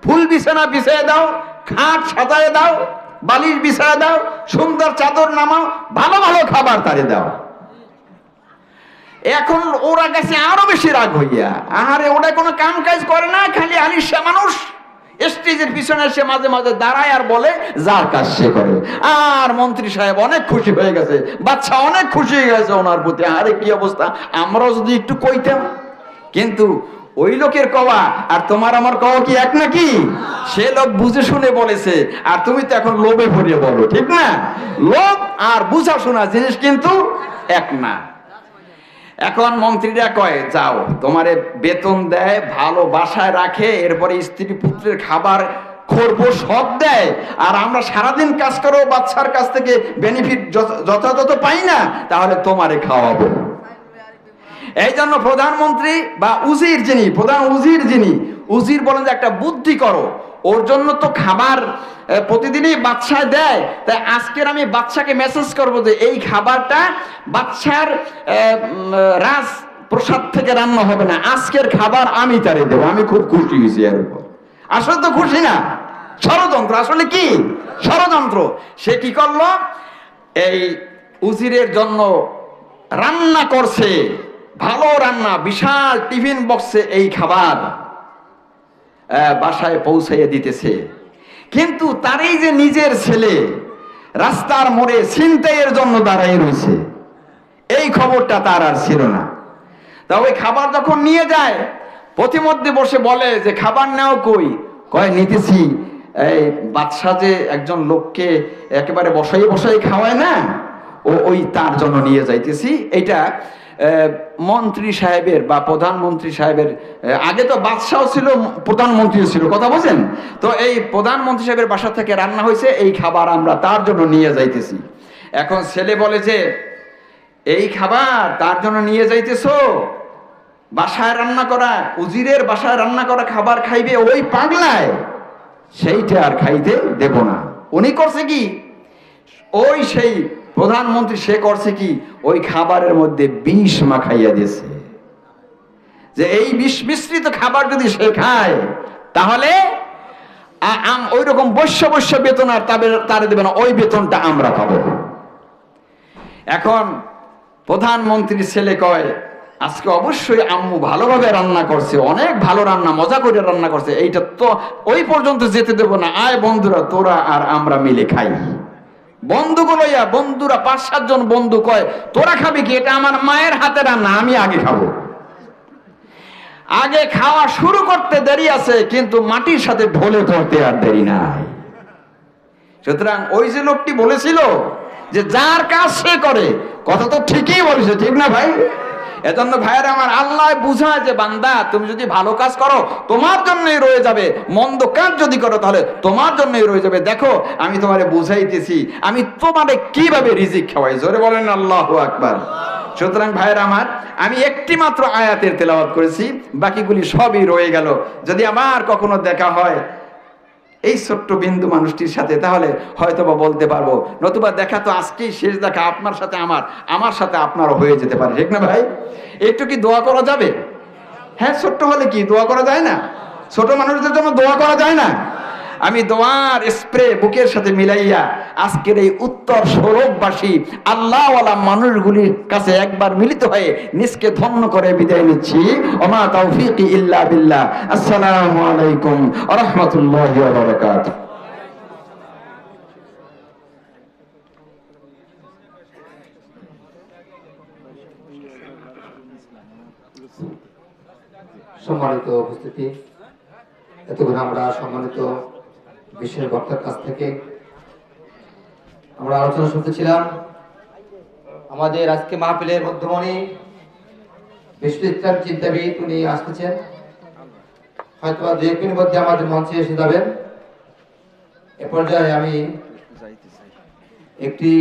ফুল বিছানা বিছিয়ে দাও, খাট সাজায় দাও, বালিশ বিছায় দাও, সুন্দর চাদর নামাও, ভালো ভালো খাবার তারে দাও। এখন ওরা গেছে আরো বেশি রাগ হইয়া, আহারে ওরা কোনো কাম কাজ করে না, খালি আলিশা মানুষ, স্টেজের পিছনে এসে মাঝে মাঝে দাঁড়ায় আর বলে যার কাজ সে করে। আর মন্ত্রী সাহেব অনেক খুশি হয়ে গেছে, বাচ্চা অনেক খুশি হয়ে গেছে ওনার প্রতি। আরে কি অবস্থা, আমরাও যদি একটু কইতাম। কিন্তু ওই লোকের কওয়া আর তোমার আমার কওয়া কি এক নাকি? সে লোক বুঝে শুনে বলেছে, আর তুমি তো এখন লোভে ভরিয়ে বলো, ঠিক না? লোভ আর বুঝা শোনা জিনিস কিন্তু এক না। এখন মন্ত্রীরা কয় যাও, তোমারে বেতন দেয়, ভালো বাসায় রাখে, এরপরে স্ত্রী পুত্রের খাবার খোরপোশ সব দেয়, আর আমরা সারাদিন কাজ করেও বাচ্চার কাছ থেকে বেনিফিট যথাযথ পাই না, তাহলে তোমারে খাওয়াবো। এই জন্য প্রধানমন্ত্রী বা উজির যিনি, প্রধান উজির যিনি, উজির বলেন যে একটা বুদ্ধি করো, ওর জন্য তো খাবার প্রতিদিনই বাচ্চায় দেয়, তাই আজকের আমি বাচ্চাকে মেসেজ করবো যে এই খাবারটা বাচ্চার রাজ প্রসাদ থেকে রান্না হবে না, আজকের খাবার আমি তারে দেবো। আমি খুব খুশি হয়েছি এর উপর। আসলে তো খুশি না, ষড়যন্ত্র। আসলে কি ষড়যন্ত্র? সে কি করলো, এই উজিরের জন্য রান্না করছে, ভালো রান্না, বিশাল টিফিন বক্সে এই খাবার বাসায় পৌঁছাইয়ে দিতেছে। কিন্তু তারই যে নিজের ছেলে রাস্তার মোড়ে ছিনতাইয়ের জন্য দাঁড়াই রয়েছে, এই খবরটা তার আর ছিল না। তা ওই খাবার যখন নিয়ে যায়, প্রতিমধ্যে বসে বলে যে খাবার নেও কই? কয় নিতেছি, এই বাদশা যে একজন লোককে একেবারে বসাই বসাই খাওয়ায় না, ওই তার জন্য নিয়ে যাইতেছি। এইটা মন্ত্রী সাহেবের বা প্রধানমন্ত্রী সাহেবের, আগে তো বাদশাও ছিল প্রধানমন্ত্রীও ছিল, কথা বলছেন তো, এই প্রধানমন্ত্রী সাহেবের বাসা থেকে রান্না হয়েছে, এই খাবার আমরা তার জন্য নিয়ে যাইতেছি। এখন ছেলে বলে যে এই খাবার তার জন্য নিয়ে যাইতেছো, বাসায় রান্না করা, উজিরের বাসায় রান্না করা খাবার খাইবে ওই পাগলায়, সেইটা আর খাইতে দেব না। উনি করছে কি, ওই সেই প্রধানমন্ত্রী সে করছে কি, ওই খাবারের মধ্যে বিষ মাখাইয়া দিয়েছে, যে এই বিষ মিশ্রিত খাবার যদি সে খায় তাহলে ওই রকম বৈশ্য বেতন আর তারে দেবে না, ওই বেতনটা আমরা পাবো। এখন প্রধানমন্ত্রীর ছেলে কয় আজকে অবশ্যই আম্মু ভালোভাবে রান্না করছে, অনেক ভালো রান্না, মজা করে রান্না করছে, এইটা তো ওই পর্যন্ত যেতে দেব না, আয় বন্ধুরা তোরা আর আমরা মিলে খাই। বন্ধুগুলো বন্ধুরা 5-7 জন বন্ধু কয় তোরা খাবি কি, এটা আমার মায়ের হাতে রান্না, আমি আগে খাবো। আগে খাওয়া শুরু করতে দেরি আছে, কিন্তু মাটির সাথে ঢলে করতে আর দেরি নাই। সুতরাং ওই যে লোকটি বলেছিল যে যার কাজ সে করে, কথা তো ঠিকই বলেছে, ঠিক না ভাই? এজন্য ভাইয়েরা আমার, আল্লাহ বুঝায় যে বান্দা তুমি যদি ভালো কাজ করো তোমার জন্যই রয়ে যাবে, মন্দ কাজ যদি করো তাহলে তোমার জন্যই রয়ে যাবে। দেখো আমি তোমারে বুঝাইতেছি আমি তোমারে কিভাবে রিজিক খাওয়াই। জোরে বলেন আল্লাহু আকবার। সুতরাং ভাইয়েরা আমার, আমি একটি মাত্র আয়াতের তেলাওয়াত করেছি, বাকিগুলি সবই রয়ে গেল। যদি আমার কখনো দেখা হয় এই ছোট্ট বিন্দু মানুষটির সাথে, তাহলে হয়তোবা বলতে পারবো, নতুবা দেখা তো আজকেই শেষ দেখা, আপনার সাথে আমার সাথে আপনারও হয়ে যেতে পারে, ঠিক না ভাই? একটু কি দোয়া করা যাবে? হ্যাঁ, ছোট্ট হলে কি দোয়া করা যায় না? ছোট মানুষদের জন্য দোয়া করা যায় না? আমি দোয়ার স্প্রে বুকের সাথে মিলাইয়া আজকের এই উত্তর সৌরভবাসী আল্লাহওয়ালা মানুষগুলির কাছে একবার মিলিত হয়ে নিজকে ধন্য করে বিদায় নিচ্ছি। ওমা তাওফীকি ইল্লা বিল্লাহ। আসসালামু আলাইকুম ওয়া রাহমাতুল্লাহি ওয়া বারাকাতুহু। সম্মানিত উপস্থিতি, এতক্ষণ আমরা সম্মানিত বিশেষ বক্তার কাছ থেকে আমরা আলোচনা শুনতেছিলাম। আমাদের আজকে মাহফিলের মধ্যমণি বিশ্ব ইসলাম চিন্তাবিদ উনি আসতেছেন, হয়তো দু একদিনের মধ্যে আমাদের মঞ্চে এসে যাবেন। এ পর্যায়ে আমি একটি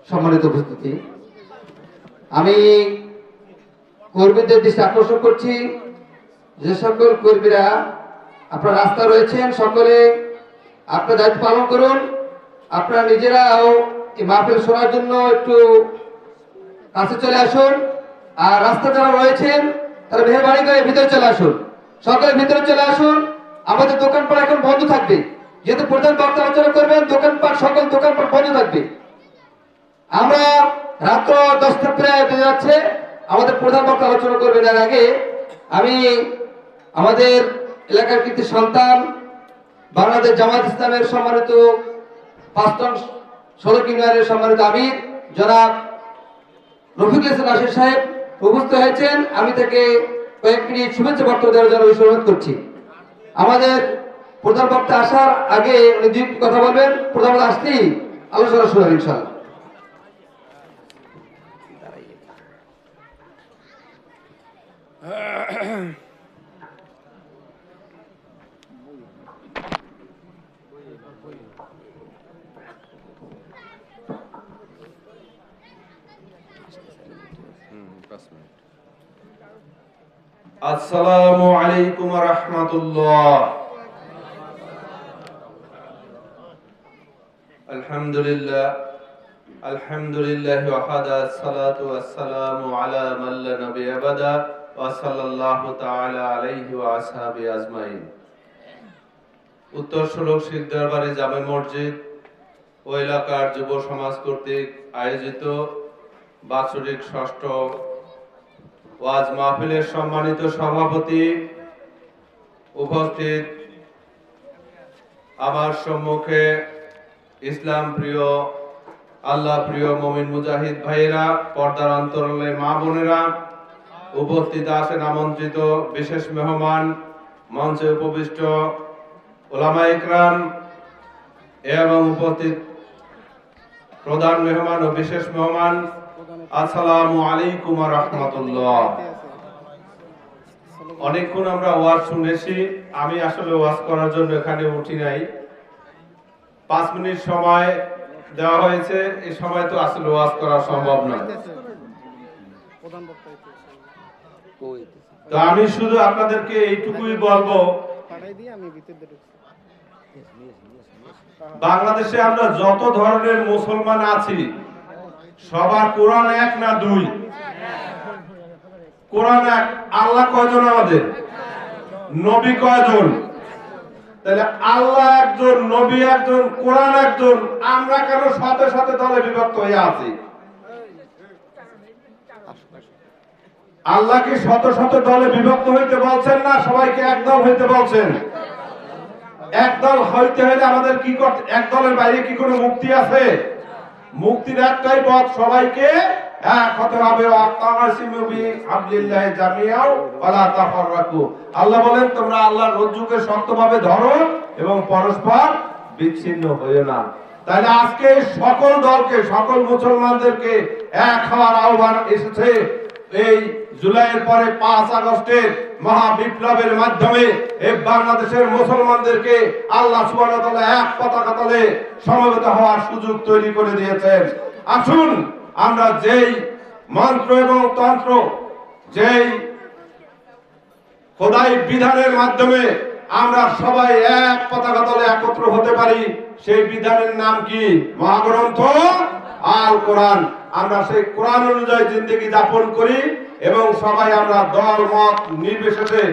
সম্মানিত উপস্থিতি, আমি কর্মীদের দৃষ্টি আকর্ষণ করছি, যে সকল কর্মীরা আপনার রাস্তা রয়েছেন সকলে আপনার দায়িত্ব পালন করুন। আপনারা নিজেরাও এই মাহফিল শোনার জন্য একটু কাছে চলে আসুন, আর রাস্তা যারা রয়েছেন তারা মেহরবানি করে ভিতরে চলে আসুন, সকলে ভিতরে চলে আসুন। আমাদের দোকানপাট এখন বন্ধ থাকবে, যেহেতু প্রধান বক্তা আলোচনা করবেন, দোকানপাট সকল দোকানপাট বন্ধ থাকবে। আমরা রাত্র 10টা প্রায় বেজে যাচ্ছে, আমাদের প্রধান বক্তা আলোচনা করবেন। এর আগে আমি আমাদের এলাকার কৃতি সন্তান বাংলাদেশ জামাত ইসলামের সম্মানিত 5-16 ইউনিয়নের সম্মানিত আমির জনাব রফিকুল ইসলাম নাসির সাহেব উপস্থিত হয়েছেন। আমি তাকে কয়েক মিনিট শুভেচ্ছা বক্তব্য দেওয়ার জন্য অনুরোধ করছি। আমাদের প্রধান বক্তা আসার আগে উনি দুই কথা বলবেন। প্রধান বক্তা আসলেই আলোচনা শুরু হবে ইনশাআল্লাহ। আসসালামু আলাইকুম ওয়া রাহমাতুল্লাহ। আলহামদুলিল্লাহ ওয়াহদা, আসসালাতু ওয়াসসালামু আলা মান লা নাবিয়্যা বাদা ওয়া সাল্লাল্লাহু তাআলা আলাইহি ওয়া আসহাবিহি আজমাইন। উত্তর সড়ক শিখ দরবারে জামে মসজিদ ও এলাকার যুব সমাজ কর্তৃক আয়োজিত বাৎসরিক ষষ্ঠ ওয়াজ মাহফিলের সম্মানিত সভাপতি, উপস্থিত আমার সম্মুখে ইসলাম প্রিয়, আল্লাহ প্রিয় মুমিন মুজাহিদ ভাইয়েরা, পর্দার অন্তরালে মা বোনেরা, উপস্থিত আছেন আমন্ত্রিত বিশেষ মেহমান, মঞ্চে উপবিষ্ট উলামা ইকরাম এবং উপস্থিত প্রধান মেহমান ও বিশেষ মেহমান, আসসালামু আলাইকুম ওয়া রাহমাতুল্লাহ। অনেকক্ষণ আমরা ওয়াজ শুনেছি। আমি আসলে ওয়াজ করার জন্য এখানে উঠি নাই। 5 মিনিট সময় দেওয়া হয়েছে, এই সময় তো আসলে ওয়াজ করা সম্ভব নয়। তো আমি শুধু আপনাদেরকে এইটুকুই বলবো, বাংলাদেশে আমরা যত ধরনের মুসলমান আছি, সবার কোরআন এক না দুই? কোরআন এক। আল্লাহ কয়জন আমাদের? নবী কয়জন? তাহলে আল্লাহ একজন, নবী একজন, কোরআন একজন, আমরা কেন সাথে সাথে দলে বিভক্ত হয়ে আছি? আল্লাহ কি শত শত দলে বিভক্ত হইতে বলছেন না সবাইকে একদল হইতে বলছেন? একদল হইতে হলে আমাদের কি করতে? এক দলের বাইরে কি কোনো মুক্তি আছে? মুক্তির একটাই পথ, সবাইকে এক হতে হবে। আল্লাহ বলেন, তোমরা আল্লাহর রজ্জুকে শক্তভাবে ধরো এবং পরস্পর বিচ্ছিন্ন হইও না। তাহলে আজকে সকল দলকে, সকল মুসলমানদেরকে এক হওয়ার আহ্বান এসেছে। এই জুলাইয়ের পরে 5 আগস্টের মহা বিপ্লবের মাধ্যমে এই বাংলাদেশের মুসলমানদেরকে আল্লাহ সুবহানাহু ওয়া তাআলা এক পতাকা তলে সমবেত হওয়ার সুযোগ তৈরি করে দিয়েছেন। আসুন আমরা যেই মন্ত্র এবং তন্ত্র, যেই খোদাই বিধানের মাধ্যমে আমরা সবাই এক পতাকা তলে একত্র হতে পারি, সেই বিধানের নাম কি? মহাগ্রন্থ আল কোরআন। আমরা সেই কোরআন অনুযায়ী জিন্দেগি যাপন করি এবং সবাই আমরা দল মত নির্বিশেষে